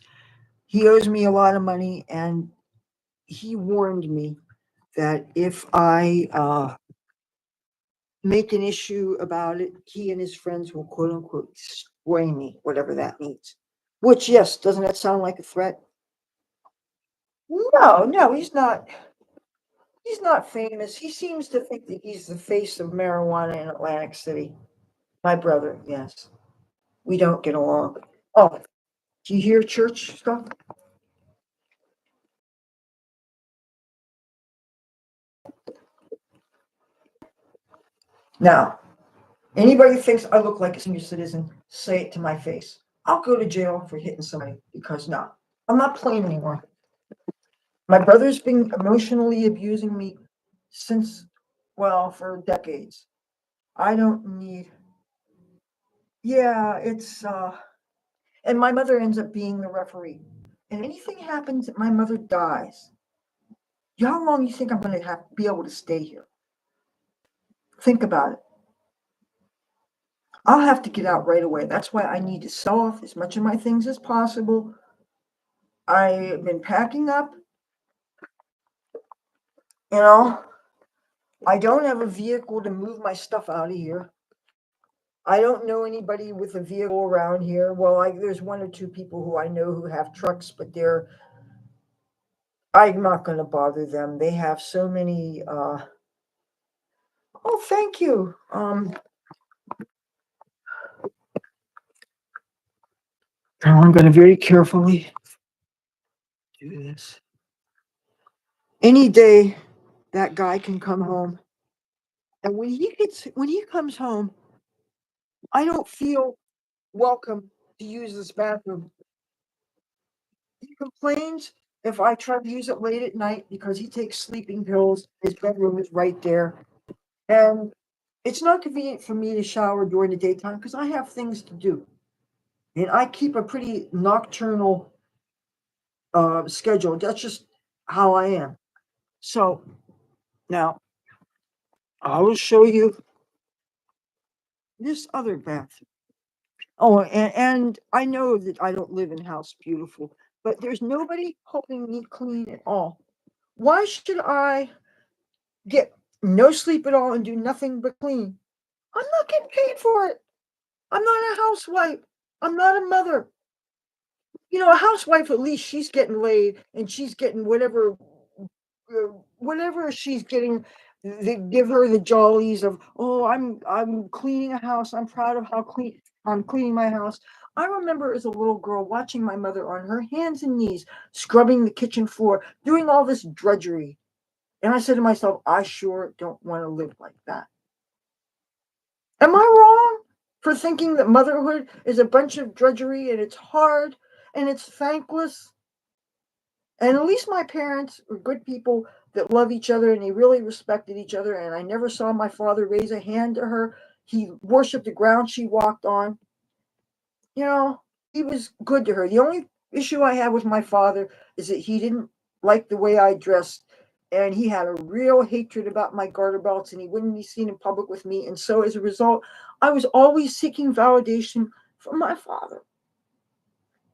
Speaker 1: He owes me a lot of money, and he warned me that if I make an issue about it, he and his friends will quote unquote spray me, whatever that means. Which, yes, doesn't that sound like a threat? No, no, he's not. He's not famous. He seems to think that he's the face of marijuana in Atlantic City. My brother, yes. We don't get along. Oh, do you hear church stuff? Now, anybody thinks I look like a senior citizen, say it to my face. I'll go to jail for hitting somebody because no, I'm not playing anymore. My brother's been emotionally abusing me since, well, for decades. I don't need, yeah, it's, and my mother ends up being the referee. And anything happens, my mother dies. How long do you think I'm going to have to be able to stay here? Think about it. I'll have to get out right away. That's why I need to sell off as much of my things as possible. I've been packing up, you know. I don't have a vehicle to move my stuff out of here. I don't know anybody with a vehicle around here. Well, there's one or two people who I know who have trucks, but I'm not going to bother them. They have so many Oh, thank you. Now I'm going to very carefully do this. Any day that guy can come home, and when he comes home, I don't feel welcome to use this bathroom. He complains if I try to use it late at night because he takes sleeping pills. His bedroom is right there. And it's not convenient for me to shower during the daytime because I have things to do. And I keep a pretty nocturnal schedule. That's just how I am. So now I will show you this other bathroom. Oh, and I know that I don't live in House Beautiful, but there's nobody helping me clean at all. Why should I get no sleep at all and do nothing but clean? I'm not getting paid for it. I'm not a housewife. I'm not a mother. A housewife, at least she's getting laid and she's getting whatever she's getting. They give her the jollies of, oh, I'm cleaning a house. I'm proud of how clean I'm cleaning my house. I remember as a little girl watching my mother on her hands and knees scrubbing the kitchen floor, doing all this drudgery. And I said to myself, I sure don't want to live like that. Am I wrong for thinking that motherhood is a bunch of drudgery and it's hard and it's thankless? And at least my parents were good people that love each other and they really respected each other. And I never saw my father raise a hand to her. He worshiped the ground she walked on. You know, he was good to her. The only issue I had with my father is that he didn't like the way I dressed. And he had a real hatred about my garter belts and he wouldn't be seen in public with me. And so as a result, I was always seeking validation from my father.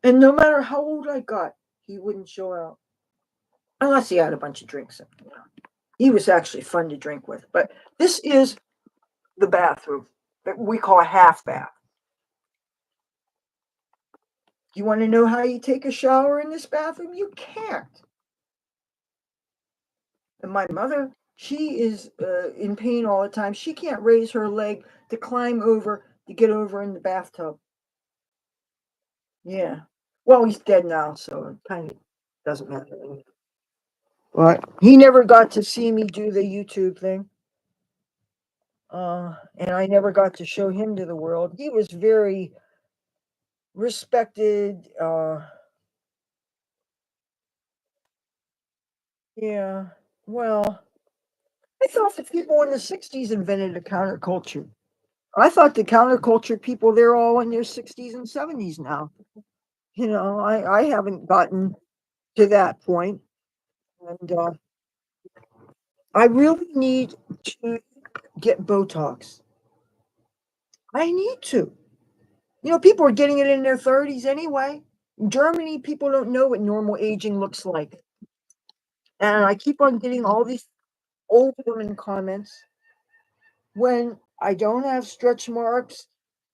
Speaker 1: And no matter how old I got, he wouldn't show out. Unless he had a bunch of drinks. He was actually fun to drink with. But this is the bathroom that we call a half bath. You want to know how you take a shower in this bathroom? You can't. And my mother, she is in pain all the time. She can't raise her leg to climb over to get over in the bathtub. Yeah. Well, he's dead now, so it kind of doesn't matter. But he never got to see me do the YouTube thing. And I never got to show him to the world. He was very respected. Yeah. Well, I thought the people in the 60s invented a counterculture. I thought the counterculture people, they're all in their 60s and 70s now. I haven't gotten to that point. And I really need to get Botox. I need to. People are getting it in their 30s anyway. In Germany, people don't know what normal aging looks like. And I keep on getting all these old women comments when I don't have stretch marks.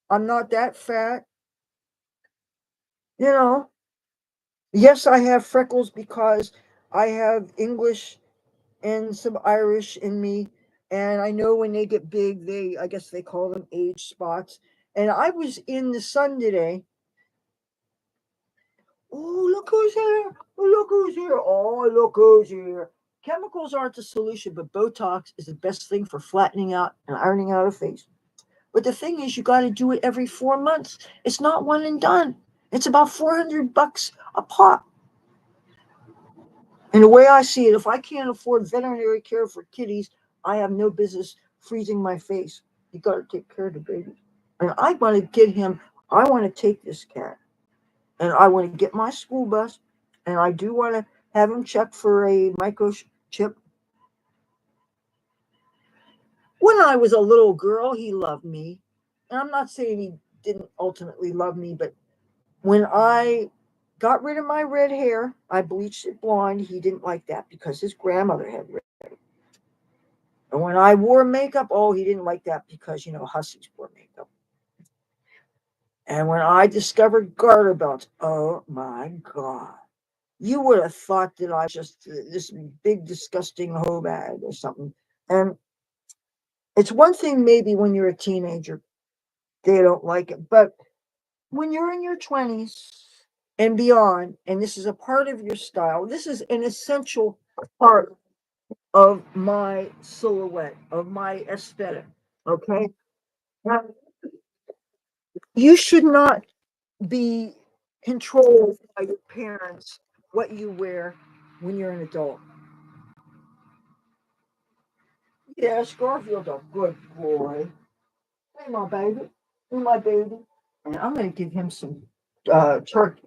Speaker 1: I'm not that fat. You know, yes, I have freckles because I have English and some Irish in me. And I know when they get big, I guess they call them age spots. And I was in the sun today. Oh, look who's here. Oh, look who's here. Oh, look who's here. Chemicals aren't the solution, but Botox is the best thing for flattening out and ironing out a face. But the thing is, you got to do it every 4 months. It's not one and done. It's about $400 a pop. And the way I see it, if I can't afford veterinary care for kitties, I have no business freezing my face. You got to take care of the baby. And I want to get him. I want to take this cat, and I want to get my school bus, and I do want to have him checked for a microchip. When I was a little girl, he loved me. And I'm not saying he didn't ultimately love me, but when I got rid of my red hair, I bleached it blonde. He didn't like that because his grandmother had red hair. And when I wore makeup, oh, he didn't like that because, hussies wore makeup. And when I discovered garter belts, oh my God. You would have thought that I was just this big, disgusting hoe bag or something. And It's one thing maybe when you're a teenager, they don't like it, but when you're in your 20s and beyond, and this is a part of your style, this is an essential part of my silhouette, of my aesthetic. Okay. Now, you should not be controlled by your parents what you wear when you're an adult. Yes, Garfield, a good boy. Hey, my baby. Hey, my baby. And I'm going to give him some turkey.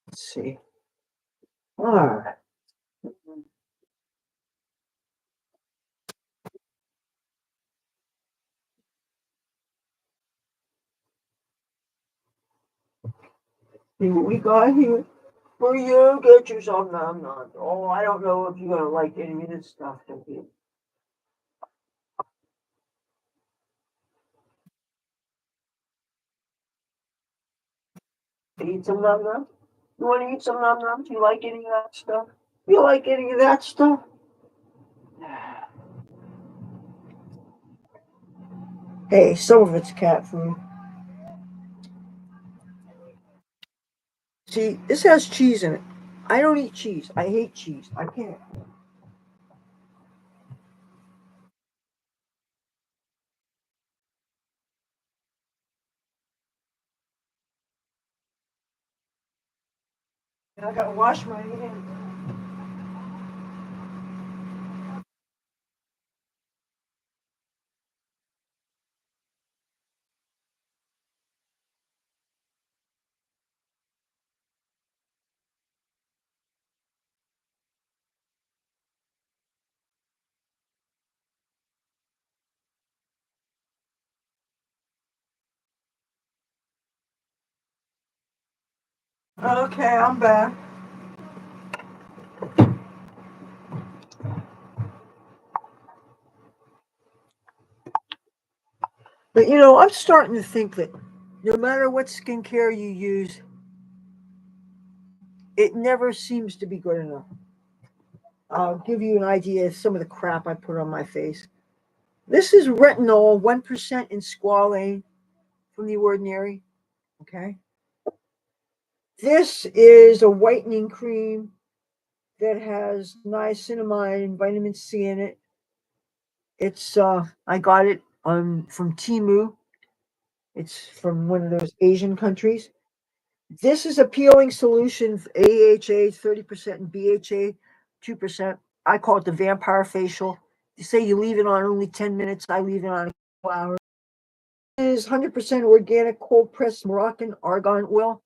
Speaker 1: Let's see. All right. See what we got here. For you, get yourself nom nom. Oh, I don't know if you're going to like any of this stuff. Eat some nom nom? You want to eat some nom nom? Do you like any of that stuff? You like any of that stuff? Hey, some of it's cat food. See, this has cheese in it. I don't eat cheese. I hate cheese. I can't. I gotta wash my hands. Okay, I'm back. But I'm starting to think that no matter what skincare you use, it never seems to be good enough. I'll give you an idea of some of the crap I put on my face. This is retinol, 1% in squalane from the ordinary. Okay. This is a whitening cream that has niacinamide and vitamin C in it. It's I got it from Timu. It's from one of those Asian countries. This is a peeling solution, AHA 30% and BHA 2%. I call it the vampire facial. You say you leave it on only 10 minutes. I leave it on a couple hours. It is 100% organic cold pressed Moroccan argan oil.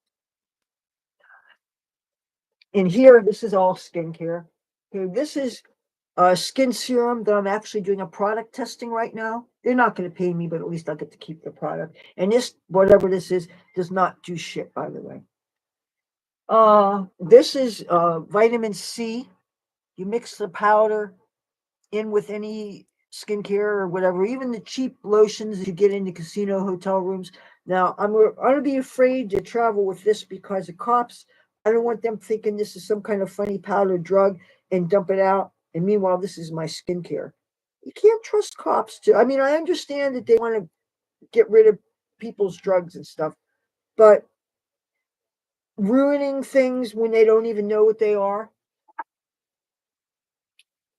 Speaker 1: And here, this is all skincare. Okay, this is a skin serum that I'm actually doing a product testing right now. They're not going to pay me, but at least I'll get to keep the product. And this, whatever this is, does not do shit, by the way. This is vitamin C. You mix the powder in with any skincare or whatever, even the cheap lotions that you get in the casino hotel rooms. Now, I'm going to be afraid to travel with this because the cops, I don't want them thinking this is some kind of funny powder drug and dump it out. And meanwhile, this is my skincare. You can't trust cops to. I mean, I understand that they want to get rid of people's drugs and stuff, but ruining things when they don't even know what they are,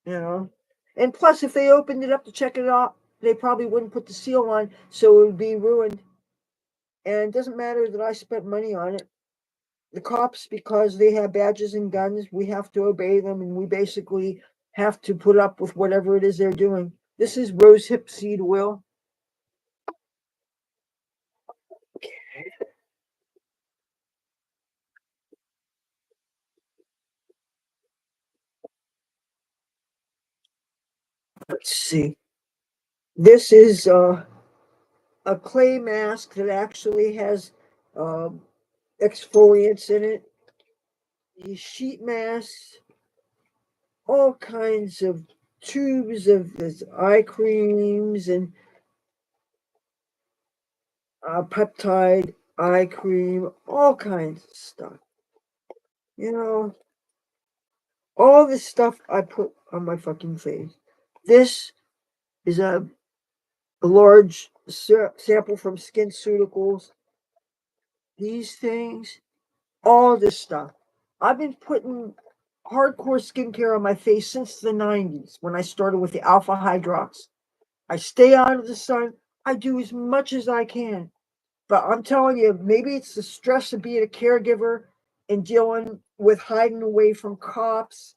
Speaker 1: you know. And plus, if they opened it up to check it out, they probably wouldn't put the seal on, so it would be ruined. And it doesn't matter that I spent money on it. The cops, because they have badges and guns, we have to obey them, and we basically have to put up with whatever it is they're doing. This is rosehip seed oil. Let's see. This is a clay mask that actually has um, exfoliants in it. These sheet masks, all kinds of tubes of this eye creams and peptide eye cream, all kinds of stuff. You know, all this stuff I put on my fucking face. This is a large sample from SkinCeuticals. These things, all this stuff. I've been putting hardcore skincare on my face since the 90s when I started with the alpha hydrox. I stay out of the sun. I do as much as I can. But I'm telling you, maybe it's the stress of being a caregiver and dealing with hiding away from cops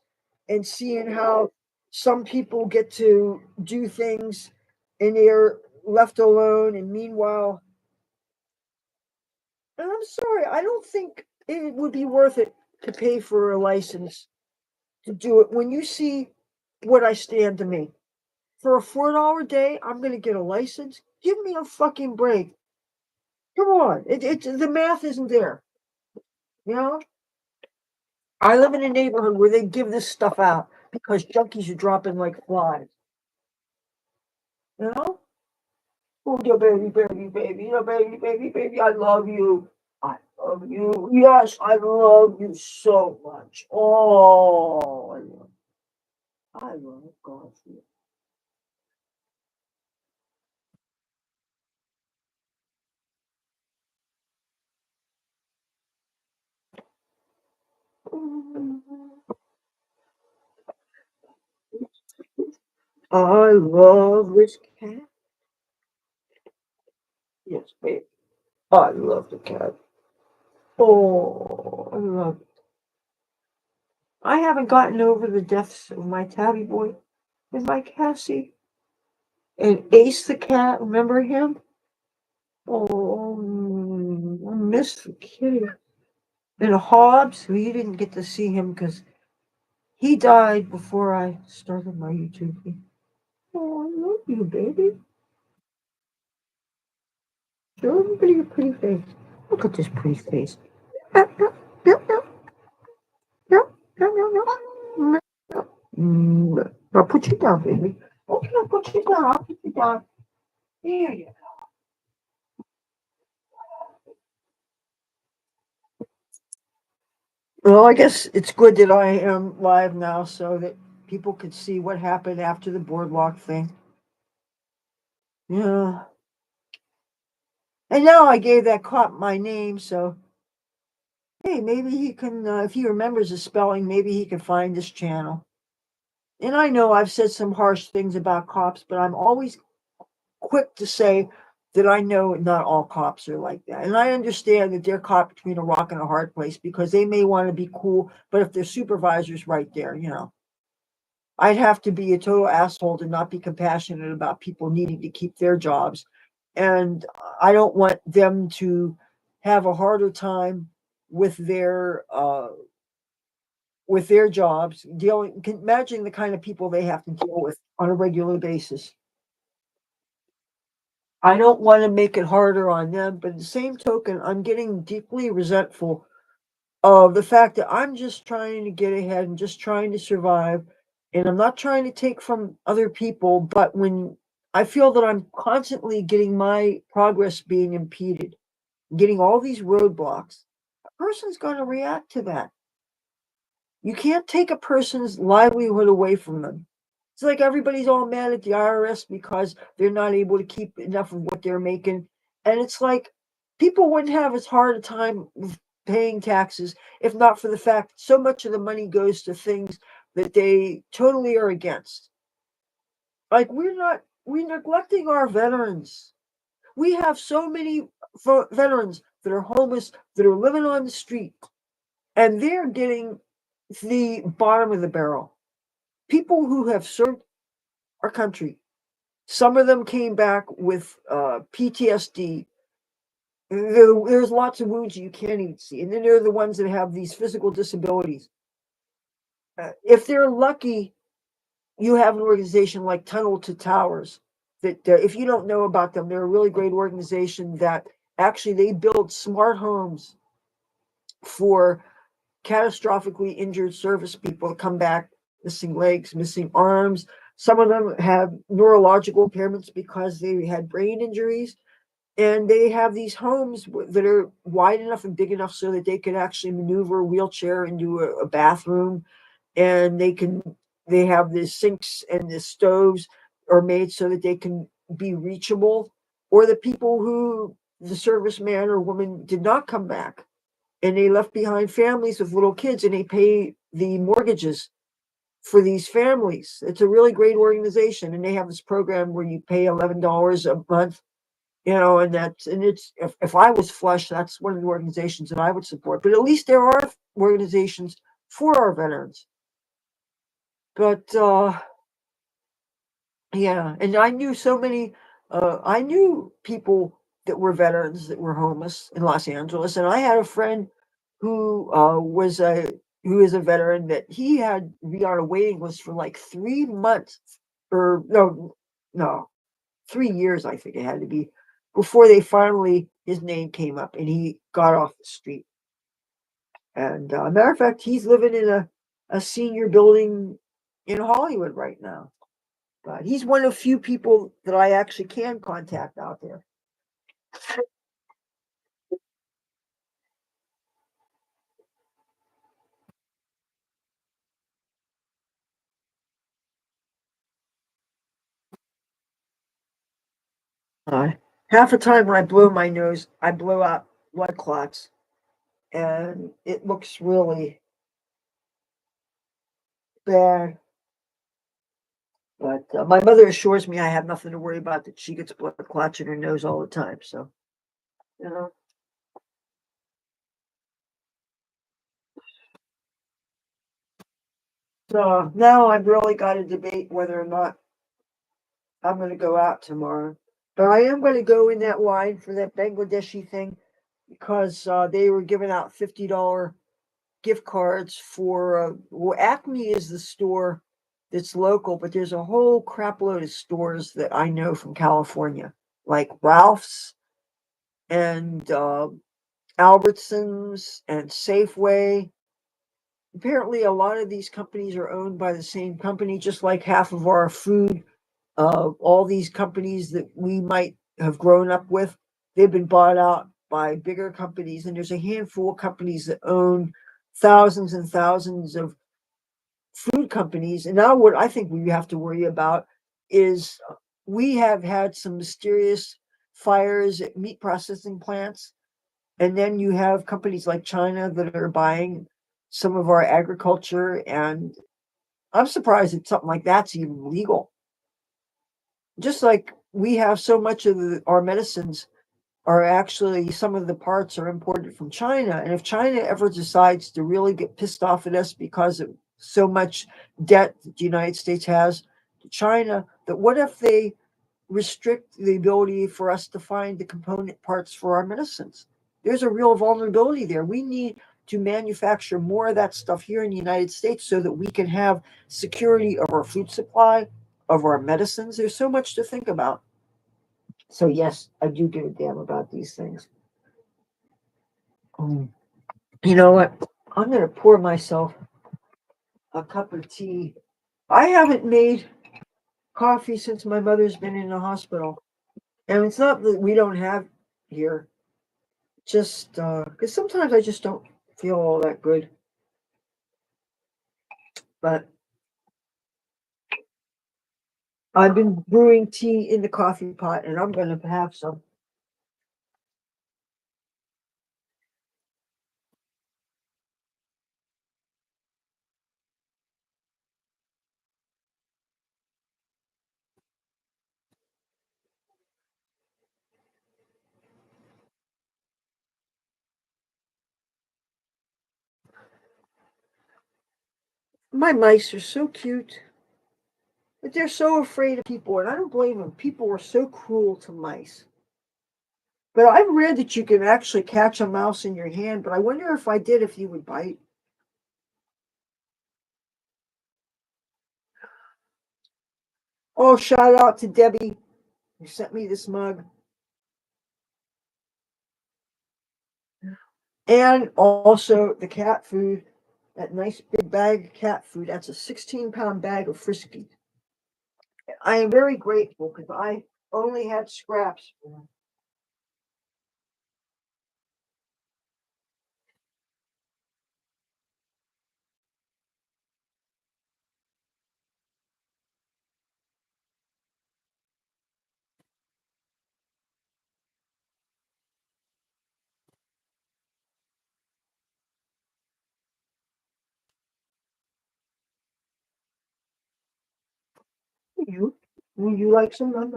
Speaker 1: and seeing how some people get to do things and they're left alone. And meanwhile, and I'm sorry, I don't think it would be worth it to pay for a license to do it when you see what I stand to make. For a $4 day, I'm going to get a license. Give me a fucking break. Come on. The math isn't there. You know? I live in a neighborhood where they give this stuff out because junkies are dropping like flies. You know? Oh, your baby, baby, baby, your baby, baby, baby. I love you. I love you. Yes, I love you so much. Oh, I love Garfield. I love this cat. Yes, baby. I love the cat. Oh, I love it. I haven't gotten over the deaths of my tabby boy and my Cassie. And Ace the cat, remember him? Oh, I miss the kitty. And Hobbs, who you didn't get to see him because he died before I started my YouTube thing. Oh, I love you, baby. Show everybody your pretty face. Look at this pretty face. Meow, meow, meow, meow, meow, meow, meow, meow. I'll put you down, baby. Okay, I'll put you down. I'll put you down. There you go. Well, I guess it's good that I am live now so that people could see what happened after the boardwalk thing. Yeah. And now I gave that cop my name, so hey, maybe he can, if he remembers the spelling, maybe he can find this channel. And I know I've said some harsh things about cops, but I'm always quick to say that I know not all cops are like that. And I understand that they're caught between a rock and a hard place because they may want to be cool, but if their supervisor's right there, I'd have to be a total asshole to not be compassionate about people needing to keep their jobs. And I don't want them to have a harder time with their jobs dealing. Imagine the kind of people they have to deal with on a regular basis. I don't want to make it harder on them, but at the same token, I'm getting deeply resentful of the fact that I'm just trying to get ahead and just trying to survive. And I'm not trying to take from other people, but when I feel that I'm constantly getting my progress being impeded, getting all these roadblocks, a person's going to react to that. You can't take a person's livelihood away from them. It's like everybody's all mad at the IRS because they're not able to keep enough of what they're making. And it's like people wouldn't have as hard a time paying taxes if not for the fact that so much of the money goes to things that they totally are against. Like we're neglecting our veterans. We have so many veterans that are homeless, that are living on the street, and they're getting the bottom of the barrel. People who have served our country. Some of them came back with PTSD. There's lots of wounds you can't even see. And then there are the ones that have these physical disabilities. If they're lucky, you have an organization like Tunnel to Towers that, if you don't know about them, they're a really great organization that actually they build smart homes for catastrophically injured service people to come back missing legs, missing arms. Some of them have neurological impairments because they had brain injuries. And they have these homes that are wide enough and big enough so that they can actually maneuver a wheelchair into a bathroom. And they have the sinks and the stoves are made so that they can be reachable. Or the people who the serviceman or woman did not come back and they left behind families with little kids and they pay the mortgages for these families. It's a really great organization, and they have this program where you pay $11 a month, and it's if I was flush, that's one of the organizations that I would support. But at least there are organizations for our veterans. But yeah, and I knew people that were veterans that were homeless in Los Angeles, and I had a friend who who is a veteran that he had to be on a waiting list for like 3 months, or no, 3 years, I think it had to be, before they finally his name came up and he got off the street. And matter of fact, he's living in a senior building in Hollywood right now. But he's one of few people that I actually can contact out there. Uh, Half the time when I blow my nose, I blow out blood clots, and it looks really bad. But my mother assures me I have nothing to worry about, that she gets blood clots in her nose all the time. So, you know. So now I've really got to debate whether or not I'm going to go out tomorrow. But I am going to go in that line for that Bangladeshi thing because they were giving out $50 gift cards for, well, Acme is the store that's local, but there's a whole crap load of stores that I know from California, like Ralph's and Albertsons and Safeway. Apparently, a lot of these companies are owned by the same company, just like half of our food. All these companies that we might have grown up with, they've been bought out by bigger companies, and there's a handful of companies that own thousands and thousands of food companies. And now, what I think we have to worry about is we have had some mysterious fires at meat processing plants, and then you have companies like China that are buying some of our agriculture, and I'm surprised that something like that's even legal. Just like we have so much of our medicines are actually, some of the parts are imported from China. And if China ever decides to really get pissed off at us because of so much debt that the United States has to China, that what if they restrict the ability for us to find the component parts for our medicines? There's a real vulnerability there. We need to manufacture more of that stuff here in the United States so that we can have security of our food supply, of our medicines. There's so much to think about. So yes, I do give a damn about these things. Um, you know what? I'm gonna pour myself a cup of tea. I haven't made coffee since my mother's been in the hospital, and it's not that we don't have here. Just because sometimes I just don't feel all that good. But I've been brewing tea in the coffee pot, and I'm gonna have some. My mice are so cute, but they're so afraid of people, and I don't blame them. People are so cruel to mice. But I've read that you can actually catch a mouse in your hand, but I wonder if I did, if you would bite. Oh, shout out to Debbie who sent me this mug. And also the cat food, that nice big bag of cat food. That's a 16-pound bag of Friskies. I am very grateful because I only had scraps for them. You, would you like some of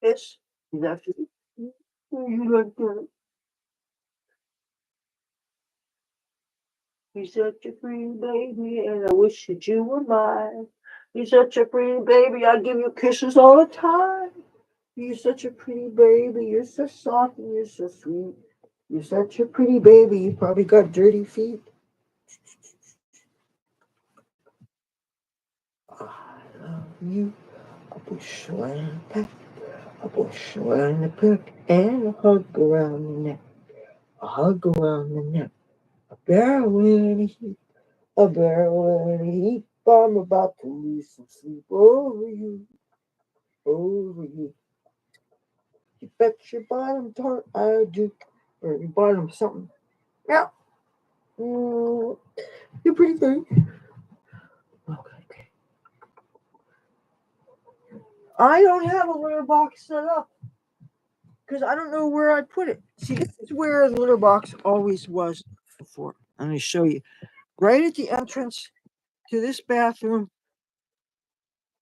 Speaker 1: this? Is that for you? You like that? You're such a pretty baby, and I wish that you were mine. You're such a pretty baby, I give you kisses all the time. You're such a pretty baby, you're so soft and you're so sweet. You're such a pretty baby, you probably got dirty feet. I love you. A bushel and a peck, a bushel and a peck, and a hug around the neck, a hug around the neck, a barrel in a heap, a barrel in a heap. I'm about to lose some sleep over you, over you. You bet your bottom tart I do, or your bottom something. Yeah, mm, you're pretty good. Okay. I don't have a litter box set up because I don't know where I put it. See, this is where the litter box always was before. I'm going to show you. Right at the entrance to this bathroom,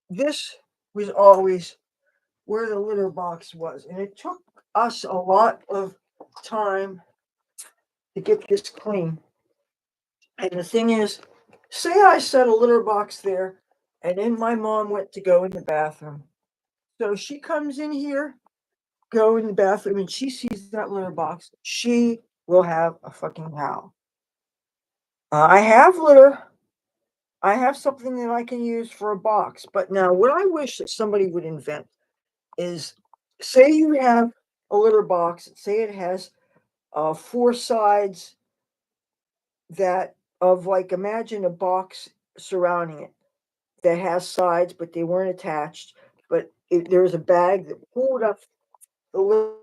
Speaker 1: this was always where the litter box was. And it took us a lot of time to get this clean. And the thing is, say I set a litter box there, and then my mom went to go in the bathroom. So she comes in here, go in the bathroom, and she sees that litter box. She will have a fucking howl. I have litter. I have something that I can use for a box. But now, what I wish that somebody would invent is, say you have a litter box, say it has four sides that of like, imagine a box surrounding it that has sides, but they weren't attached. But there's a bag that pulled up the litter